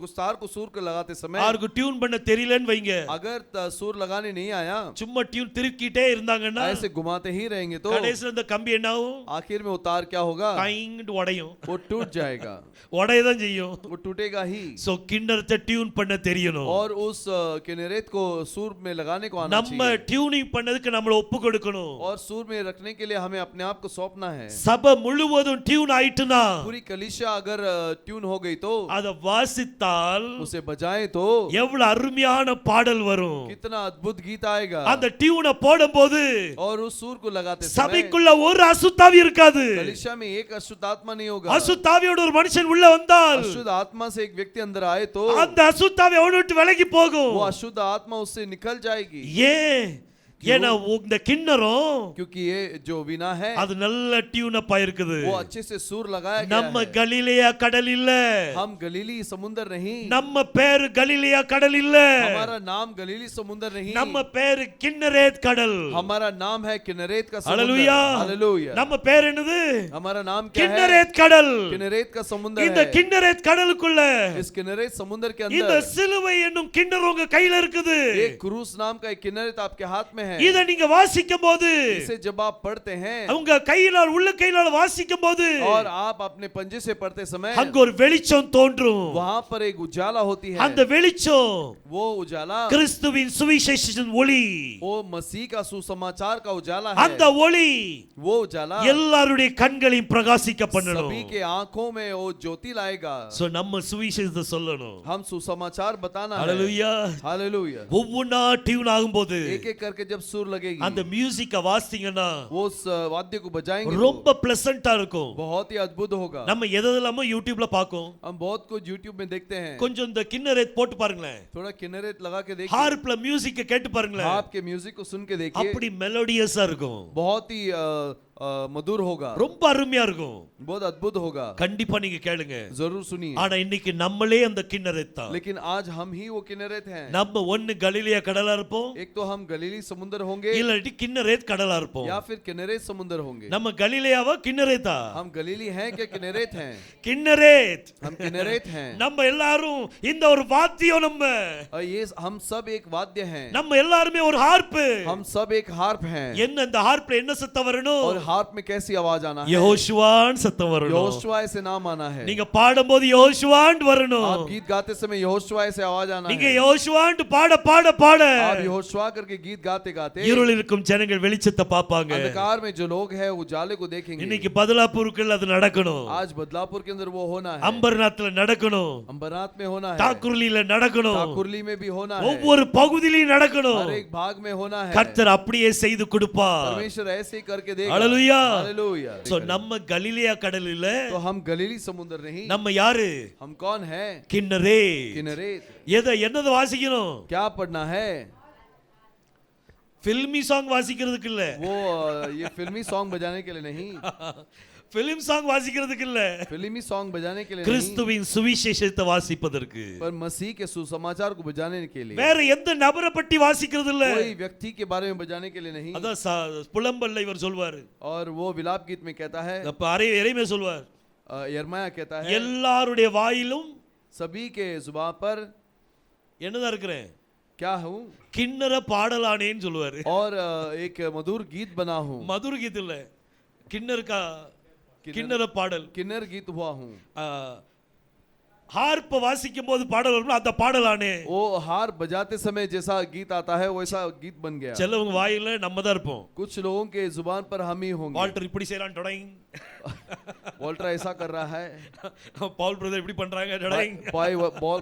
कुछ तार को सुर को लगाते समय யாருக்கு டியூன் பண்ண தெரியலன்னு வைங்க, अगर सुर लगाने नहीं आया, சும்மா டியூன் திருக்கிட்டே இருந்தாங்கன்னா ऐसे घुमाते ही रहेंगे तो கடைசில அந்த கம்பி என்ன ஆகும்? आखिर में वो तार क्या होगा? கைண்டு உடையும், वो टूट जाएगा, உடையதான் செய்யும்। वो टूटेगा ही। சோ கிண்ணறத்தை டியூன் பண்ண தெரியணும், और उस किन्नरेत को सुर में लगाने को आना நம்ம चाहिए, டியூனிங் பண்ணதுக்கு நம்மள ஒப்பு கொடுக்கணும்। और सुर में रखने के लिए हमें अपने आप को सौंपना है। சபை முழுவதும் டியூன் ஆயிட்டுனா, पूरी कलीसिया अगर ट्यून हो गई तो, அத வாசித்தால் उसे बजाएं तो எவ்வளவு அருமையான பாடல் வரும்। कितना अद्भुत गीत आएगा। அந்த டியூனை போடும்போது और उस सुर को लगाते समय சபைக்குள்ள ஒரு அசுத்தாவி இருக்காது। कलीसिया में एक अशुद्ध आत्मा नहीं होगा। அசுத்தாவியோட ஒரு மனுஷன் உள்ள வந்தால் अशुद्ध आत्मा से एक व्यक्ति अंदर आए तो அந்த அசுத்தாவி அவனை விட்டு விலகி போகும்। वो अशुद्ध आत्मा उससे निकल जाएगी। ஏன்? ஏன்னா இந்த கிண்ணறம், क्योंकि ये जो वीणा है அது நல்ல டியூன் அப் ஆயிருக்குது। वो अच्छे से सुर लगाया गया நம்ம है। கலிலேயா கடல் இல்ல, हम गलीली समुंदर नहीं, நம்ம பேரு கலிலேயா கடல் இல்ல, हमारा नाम गलीली समुंदर नहीं, நம்ம பேரு கிண்ணரேத் கடல்। हमारा नाम है किन्नरेत का हालेलुया, समुंदर। हालेलुया। நம்ம பேர் என்னது? हमारा नाम क्या है? கிண்ணரேத் கடல்। किन्नरेत का समुंदर இந்த है। கிண்ணரேத் கடலுக்குள்ள इस किन्नरेत समुंदर के இந்த अंदर சிலுவை என்னும் கிண்ணறு உங்க கையில இருக்குது। एक क्रूस नाम का एक किन्नरेत आपके हाथ में है। இத நீங்க வாசிக்கும் போது, इसे जब आप पढ़ते हैं உங்க கையினால உள்ள கையினால வாசிக்கும் போது और आप अपने पंजे से पढ़ते समय அங்க ஒரு வெளிச்சம் தோன்றும்। वहां पर एक उजाला होती है। அந்த வெளிச்சம் वो उजाला கிறிஸ்துவின் சுவிசேஷத்தின் ஒளி। वो मसीह का सुसमाचार का उजाला है। அந்த ஒளி वो उजाला எல்லாருடைய கண்களையும் பிரகாசிக்க பண்ணணும்। सभी के आंखों में वो ज्योति लाएगा। சோ நம்ம சுவிசேஷத்தை சொல்லணும்। हम सुसमाचार बताना है। ஹalleluya, हालेलुया। ஒவ்வொன்னா டியூன் ஆகும்போது एक एक करके जब सुर लगेगी, அந்த மியூசிக்க வாசிங்கன்னா वो उस वाद्य को बजाएंगे ரொம்ப பிளசன்ட்டா இருக்கும்। बहुत ही अद्भुत होगा। நம்ம எதெல்லாமோ யூடியூப்ல பாக்கோம், हम बहुत कुछ यूट्यूब में देखते हैं। கொஞ்சம் இந்த கிண்ணரேத் போட்டு பாருங்களேன், थोड़ा किन्नरेत लगा के देखिए, ஹார்ப்ல மியூசிக்க கேட்டு பாருங்களேன், आपके म्यूजिक को सुन के देखिए, அப்படி மெலோடியஸா இருக்கும், बहुत ही मधुर होगा, ரொம்ப அருமையா இருக்கும்। बहुत अद्भुत होगा। கண்டிப்பா நீங்க கேளுங்க। जरूर सुनिए। ஆனா இன்னைக்கு நம்மளே அந்த கிண்ணரேத் தான்। लेकिन आज हम ही वो किन्नरेत हैं। நம்ம ஒன்னு கலிலேயா கடலா இருப்போம், एक तो हम गलीली समुंदर होंगे இல்லாட்டி கிண்ணரேத் கடலா இருப்போம்। या फिर किन्नरेत समुंदर होंगे। நம்ம கலிலேயாவா கிண்ணரேத்தா? हम गलीली हैं क्या किन्नरेत हैं? கிண்ணரேத்। हम किन्नरेत हैं। நம்ம எல்லாரும் இந்த ஒரு வாத்தியம், நம்ம और ये हम सब एक वाद्य हैं। நம்ம எல்லாருமே ஒரு ஹார்ப்। हम सब एक हार्प हैं। என்ன இந்த ஹார்ப்ல என்ன சத்தம் வரணும்? और हार्प में कैसी आवाज आना है? யெகோஷுவான் சத்தம் வரணும். यहोशुआ से नाम आना है। நீங்க பாடும்போது யெகோஷுவான் வரணும். आप गीत गाते समय यहोशुआ से आवाज आना நீங்க है। யெகோஷுவான் பாட பாட பாட आप यहोशुआ करके गीत गाते गाते இருள் இருக்கும் ஜனங்கள் வெளிச்சத்தை பாப்பாங்க. अंधकार में जो लोग हैं उजाले को देखेंगे। இன்னைக்கு பதலாப்பூருக்குள்ள அது நடக்கணும். आज बदलापुर के अंदर वो होना है। அம்பர்நாத்ல நடக்கணும். अंबरनाथ में होना है। தாக்குர்லில நடக்கணும். ठाकुरली में भी होना है। ஒவ்வொரு பகுதியிலும் நடக்கணும். हर एक भाग में होना है। கர்த்தர் அப்படியே செய்து கொடுப்பார். परमेश्वर ऐसे ही करके देगा। ஹalleluya. हालेलुया। சோ நம்ம கலிலேயா கடலில तो हम गलीली समुद्र नहीं, நம்ம யாரு? हम कौन है? கின்னரே. किन्नरेत। என்னது வாசிக்கணும்? क्या पढ़ना है? फिल्मी सॉन्ग வாசிக்கிறதுக்கு இல்ல. वो ये फिल्मी सॉन्ग बजाने के लिए नहीं। फिल्म सॉन्ग வாசிக்கிறதுக்கு இல்ல. फिल्मी सॉन्ग बजाने के लिए नहीं, கிறிஸ்துவின் சுவிசேஷத்தை வாசிப்பதற்கு. पर मसीह के सुसमाचार को बजाने के लिए। வேற எந்த நபரை பற்றி வாசிக்கிறது இல்ல. कोई व्यक्ति के बारे में बजाने के लिए नहीं। அதான் புலம்பல்ல இவர் சொல்வார். और वो विलाप गीत में कहता है, அப்ப இறைமையா சொல்வார். यिर्मयाह कहता है, எல்லாருடைய வாயிலும் सभी के जुबान पर என்னதான் இருக்கிறேன்? क्या हूँ? கின்னர பாடலானேன்னு சொல்லுவாரு. और एक मधुर गीत बना हूँ। மதுர கீத் இல்ல, கிண்ணற பாடல். किन्नर गीत हुआ हूँ। ஹார்ப்ப வாசிக்கும் போது பாடல் வரும், அந்த பாடலானே. वो हार बजाते समय जैसा गीत आता है वैसा गीत बन गया। சிலவங்க வாயில நம்ம தான் இருப்போம். कुछ लोगों के जुबान पर हम ही होंगे। வால்டர் இப்படி செய்றான் டொடைங். वॉल्टर ऐसा कर रहा है। பவுல் பிரதர் இப்படி பண்றாங்க டொடைங்.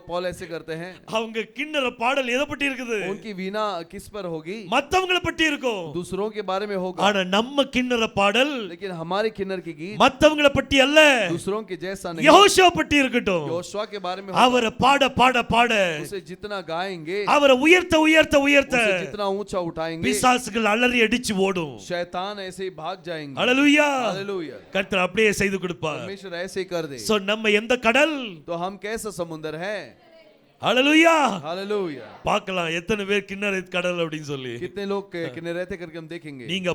पॉल ऐसे करते हैं। அவங்க கிண்ணற பாடல் எதை பத்தி இருக்குது? उनकी वीणा किस पर होगी? மத்தவங்கள பத்தி இருக்கும். दूसरों के बारे में होगा। ஆனா நம்ம கிண்ணற பாடல் लेकिन हमारे किन्नर की गीत மத்தவங்கள பத்தி அல்ல, दूसरों के जैसा नहीं। யெகோஷுவா பத்தி இருக்கட்டும். यहोशुआ के बारे में அவரை பாட பாட பாட उसे जितना गाएंगे, அவரை உயர்த்த உயர்த்த உயர்த்த उसे जितना ऊंचा उठाएंगे, பிசாசுகள் அலறி அடிச்சு ஓடும். शैतान ऐसे ही भाग जाएंगे। ஹalleluya. हालेलुया। கர்த்தர் அப்படியே செய்து கொடுப்பார். परमेश्वर ऐसे ही कर दे। சோ நம்ம எந்த கடல்? तो हम कैसा समुद्र है? ஹalleluya. हालेलुया। பார்க்கலாம் எத்தனை பேர் கிண்ணற கடல் அப்படினு சொல்லி. कितने लोग किन्नर रहते करके हम देखेंगे। நீங்க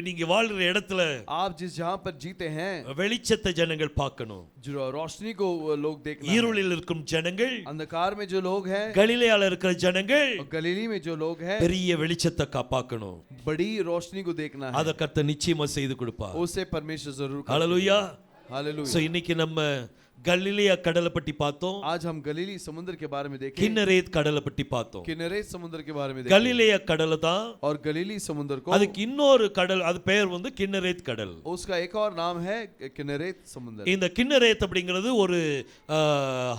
நீங்க வாழ்ற இடத்துல आप जिस जहां पर जीते हैं, வெளிச்சத்தை ஜனங்கள் பார்க்கணும். जो रोशनी को लोग देखना है। இருளில் இருக்கும் ஜனங்கள், अंधकार में जो लोग हैं, கலிலேயால இருக்கிற ஜனங்கள் और गलीली में जो लोग हैं, பெரிய வெளிச்சத்தை பார்க்கணும். बड़ी रोशनी को देखना है। அத கர்த்தர் நிச்சயமா செய்து கொடுப்பார். उसे परमेश्वर जरूर करेगा। ஹalleluya. हालेलुया। சோ இன்னைக்கு நம்ம கலிலேயா கடலை பத்தி பார்த்தோம். आज हम गलीली समुद्र के बारे में देखें। கின்னரேத் கடலை பத்தி பார்த்தோம். किन्नरेत समुद्र के बारे में देखें। கலிலேயா கடல் தான். और गलीली समुद्र को, அதுக்கு இன்னொரு கடல், அது பெயர் வந்து கின்னரேத் கடல். उसका एक और नाम है किन्नरेत समुद्र। இந்த கின்னரேத் அப்படிங்கிறது ஒரு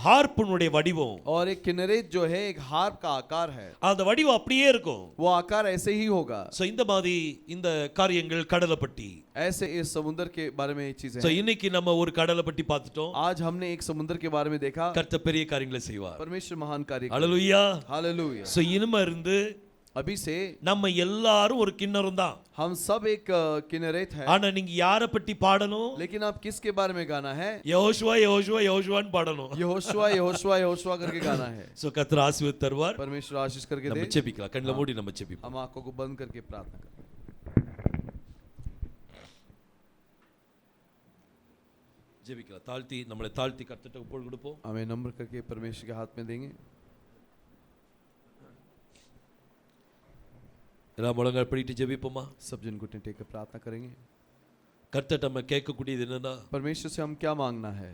ஹார்ப்புனுடைய வடிவம். और एक किन्नरेत जो है एक हार्प का आकार है। அந்த வடிவம் அப்படியே இருக்கும். वो आकार ऐसे ही होगा। சோ இந்த மாதிரி இந்த காரியங்கள் கடலை பத்தி. ऐसे इस समुद्र के बारे में ये चीजें சோ हैं। இன்னைக்கு நம்ம ஒரு கடலை பத்தி பார்த்துட்டோம். आज हमने एक समुद्र के बारे में देखा। கர்த்தர் பெரிய காரியங்களை செய்வார். परमेश्वर महान कार्य। ஹalleluya. हालेलुया। சோ இனிமே இருந்து अभी से நம்ம எல்லாரும் ஒரு கிண்ணறம் தான். हम सब एक किन्नरेत है। ஆனா நீங்க யாரை பத்தி பாடணும்? लेकिन आप किसके बारे में गाना है? யெகோஷுவா யெகோஷுவா யெகோஷுவான்னு பாடணும். यहोशुआ यहोशुआ यहोशुआ करके गाना है। சோ கர்த்தர் ஆசீர்வாதம் தருவார். परमेश्वर आशीष करके நம்ம दे। ஜெபிக்கலாம். கண்களை மூடி நம்ம ஜெபிப்போம். हम आंखों को बंद करके प्रार्थना करें। ஜெபிக்கலாம். நம்மளை தாழ்த்தி கர்த்தர்ட்ட ஒப்பு கொடுப்போம். हमें नम्र करके परमेश्वर के हाथ में देंगे। எல்லா முழங்கால் படிட்டு ஜெபிப்போமா? सब जन घुटने टेक कर प्रार्थना करेंगे। கர்த்தர்ட்ட நம்ம கேட்கக்கூடியது என்னன்னா, परमेश्वर से हम क्या मांगना है?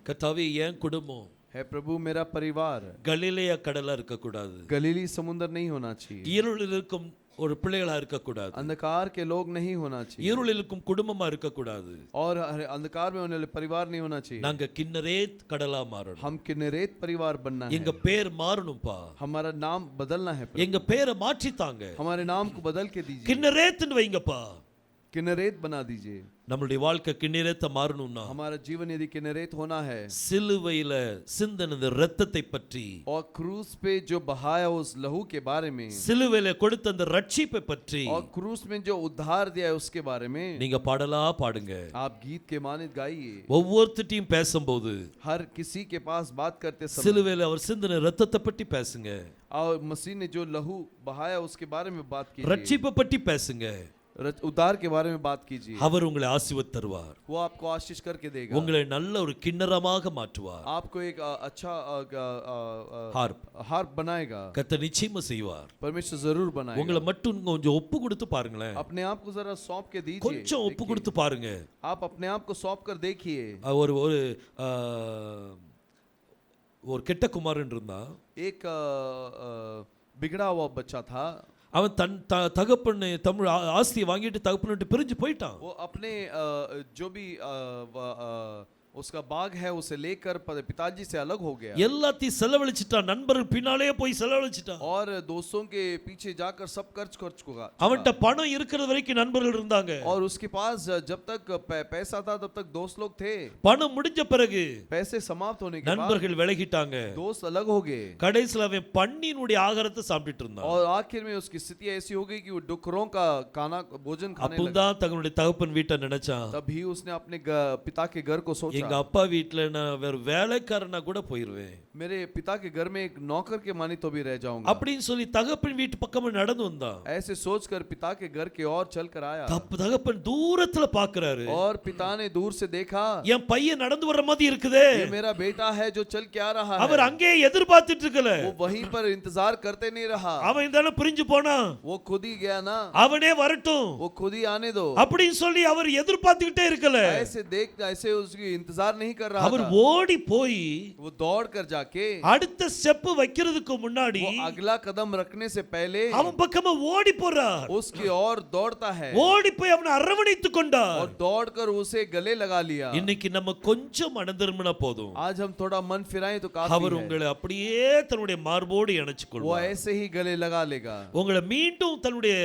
கர்த்தாவே என் குடும்பம் है प्रभु मेरा परिवार கலிலேயா கடலா இருக்க கூடாது. गलीली समुद्र नहीं होना चाहिए। இருளில் இருக்கும் ஒரு பிள்ளைகளா இருக்க கூடாது. अंधकार के लोग नहीं होना चाहिए। இருளில் இருக்கும் குடும்பமா இருக்க கூடாது. और अंधकार में होने वाले परिवार नहीं होना चाहिए। நாங்க கின்னரேத் கடலா மாறணும். हम किन्नरेत परिवार बनना है। எங்க பேர் மாறணும்பா. हमारा नाम बदलना है। எங்க பேரை மாற்றித்தாங்க. हमारे नाम को बदल के दीजिए। கின்னரேத்னு வைங்கப்பா. किन्नरेत बना दीजिए। நம்மளுடைய வாழ்க்கை கின்னரேத்த மாறணும்னா, हमारा जीवन यदि किन्नरेत होना है, சிலுவையில சிந்தின இரத்தத்தை பற்றி, और क्रूस पे जो बहाया उस लहू के बारे में, சிலுவையில கொடுத்த அந்த ரட்சிப்பை பற்றி, और क्रूस में जो उद्धार दिया है उसके बारे में நீங்க பாடலா பாடுங்க. आप गीत के मानित गाइए। ஒவ்வொருத்தரையும் பேசும்போது हर किसी के पास बात करते समय சிலுவையில அவர் சிந்தின இரத்தத்தை பற்றி பேசுங்க. और मसीह ने जो लहू बहाया उसके बारे में बात कीजिए। ரட்சிப்பை பற்றி பேசுங்க. उद्धार के बारे में बात कीजिए, அவர் உங்களை ஆசீர்வாதம் தருவார். वो आपको आशीष करके देगा, உங்களை நல்ல ஒரு கிண்ணறமாக மாற்றுவார். आपको एक अच्छा हार्प हार्प बनाएगा, கர்த்தர் நிச்சயமா செய்வார். परमेश्वर जरूर बनाएगा। உங்களை மட்டும் கொஞ்சம் ஒப்பு கொடுத்து பாருங்களேன். अपने आप को जरा सौंप के दीजिए, கொஞ்சம் ஒப்பு கொடுத்து பாருங்க. आप अपने आप को सौंप कर देखिए। ஒரு ஒரு ஒரு கெட்ட குமாரன் இருந்தான். एक बिगड़ा हुआ बच्चा था, அவன் தன் தகப்பன் தமிழ் ஆஸ்தியை வாங்கிட்டு தகப்பன்ட்டு பிரிஞ்சு போயிட்டான். वो अपने जो भी उसका बाग है उसे लेकर पिताजी से अलग हो गया, எல்லாத்தையும் செலவழிச்சிட்டான். நண்பர்கள் பின்னாலேயே போய் செலவழிச்சிட்டான். और दोस्तों के पीछे जाकर सब खर्च चुका। அவன்கிட்ட பணம் இருக்கிறது வரைக்கும் நண்பர்கள் இருந்தாங்க. और उसके पास जब तक पैसा था तब तक दोस्त लोग थे, பணம் முடிஞ்ச பிறகு पैसे समाप्त होने के बाद நண்பர்கள் விலகிட்டாங்க. दोस्त अलग हो गए, கடைசில அவன் பன்னியினுடைய ஆகாரத்தை சாப்பிட்டுட்டு இருந்தான். और आखिर में उसकी स्थिति ऐसी हो गई कि वो डुकरों का खाना भोजन खाने लगा। அப்பதான் தங்களுடைய தகப்பன் வீட்டை நினைச்சான். तभी उसने अपने पिता के घर को सोचा, எங்க அப்பா வீட்டுல நான் வேற வேலைக்காரனா கூட போயிருவேன், मेरे पिता के घर में एक नौकर के मानी तो भी रह जाऊंगा, அப்படின்னு சொல்லி தகப்பன் வீட்டு பக்கமா நடந்து வந்தான். ऐसे सोचकर पिता के घर के और चल कर आया, தகப்பன் தூரத்துல பாக்குறாரு. और पिता ने दूर से देखा, என் பையன் நடந்து வர்ற மாதிரி இருக்குதே, ये मेरा बेटा है जो चल के आ रहा है। அவர் அங்கே எதிர்பார்த்துட்டு இருக்கல, वो वहीं पर इंतजार करते नहीं रहा, அவன் தான பிரிஞ்சு போனா, वो खुद ही गया ना, அவனே வரட்டும், वो खुद ही आने दो, அப்படின்னு சொல்லி அவர் எதிர்பார்த்துக்கிட்டே இருக்கல. ऐसे उसकी इंतजार नहीं कर रहा அவர் था, ஓடி போய் वो दौड़ कर जाके அடுத்த ஸ்டெப் வைக்கிறதுக்கு முன்னாடி वो अगला कदम रखने से पहले அவன் பக்கமா ஓடி போறார். उसकी ओर दौड़ता है, ஓடி போய் அவனை அரவணைத்துக் கொண்டார். और दौड़कर उसे गले लगा लिया। இன்னைக்கு நம்ம கொஞ்சம் மனதிரும்பினா போதும், आज हम थोड़ा मन फिराएं तो काफी அவர் है, உங்களை அப்படியே தன்னுடைய மார்போடு இணைச்சுக் वो கொள்வார். ऐसे ही गले लगा लेगा, உங்களை மீண்டும் தன்னுடைய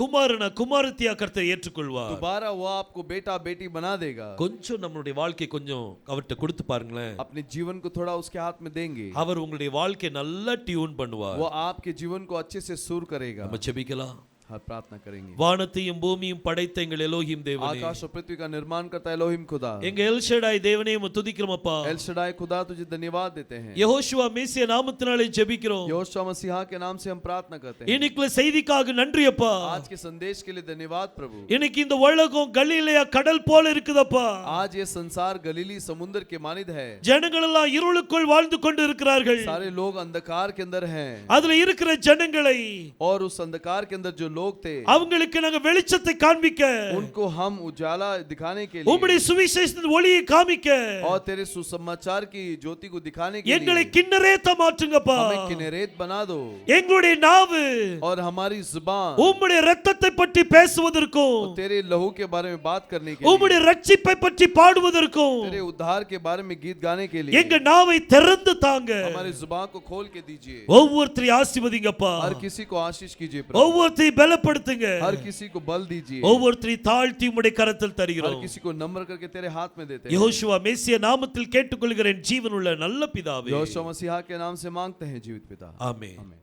குமாரனா குமாரத்தியா கர்த்தர் ஏற்றுக்கொள்வார். दोबारा वो आपको बेटा बेटी बना देगा। கொஞ்சம் நம்மளுடைய வாழ்க்கை கொஞ்சம் அவர்கிட்ட கொடுத்து பாருங்களேன். अपने जीवन को थोड़ा उसके हाथ में देंगे, அவர் உங்களுடைய வாழ்க்கை நல்லா டியூன் பண்ணுவார். वो आपके जीवन को अच्छे से सुर करेगा। நம்ம ஜெபிக்கலாம். हाँ, प्रार्थना करेंगे। வானத்தையும் பூமியும் படைத்த எங்கள் எலோஹிம் தேவனே, आकाश और पृथ्वी का निर्माण करता है एलोहिम खुदा, எங்க எல்ஷடாய் தேவனே உம்மை துதிக்கிறோம் அப்பா. एल शडाई खुदा तुझे धन्यवाद देते हैं। யெகோஷுவா மேசியா நாமத்தினாலே ஜெபிக்கிறோம். यहोशुआ मसीहा के नाम से हम प्रार्थना करते हैं। இன்னைக்குள்ள செய்திக்காக நன்றி அப்பா. आज के संदेश के लिए धन्यवाद प्रभु। இன்னைக்கு இந்த உலகம் கலிலேயா கடல் போல இருக்குதப்பா. आज ये संसार गलीली समुद्र के मानिद है, ஜனங்கள் எல்லாம் இருளுக்குள் வாழ்ந்து கொண்டு இருக்கிறார்கள். सारे लोग अंधकार के अंदर हैं, அதுல இருக்கிற ஜனங்களை और उस अंधकार के अंदर जो लोग थे அவங்களுக்கு நாங்க வெளிச்சத்தை காண்பிக்க, उनको हम उजाला दिखाने के உம்முடைய लिए சுவிசேஷத்தின் ஒளியை காமிக்க, और तेरे सुसमाचार की ज्योति को दिखाने के எங்களை लिए கிண்ணரேத்த மாற்றுங்கப்பா. हमें किनेरेत बना दो, எங்களுடைய நாவு और हमारी जुबान உம்முடைய இரத்தத்தை பற்றி பேசுவதற்கும், तेरे लहू के बारे में बात करने के உம்முடைய लिए, ரட்சிப்பை பற்றி பாடுவதற்கும் तेरे उद्धार के बारे में गीत गाने के लिए எங்க நாவை திறந்து தாங்க. हमारी जुबान को खोल के दीजिए। ஒவ்வொருத்தரையும் ஆசீர்வதிங்கப்பா. हर किसी को आशीष कीजिए प्रभु, ஒவ்வொருத்தரையும் பலப்படுத்துங்க. हर किसी को बल दीजिए, ஒவ்வொருத்தரையும் தாழ்த்தி உம்முடைய கரத்தில் हर தருகிறோம். किसी को नम्र करके तेरे हाथ में देते हैं। யெகோஷுவா மேசியா நாமத்தில் கேட்டுக்கொள்கிறேன் ஜீவனுள்ள நல்ல பிதாவே. यहोशुआ मसीहा के नाम से मांगते हैं जीवित पिता, ஆமென். आमीन।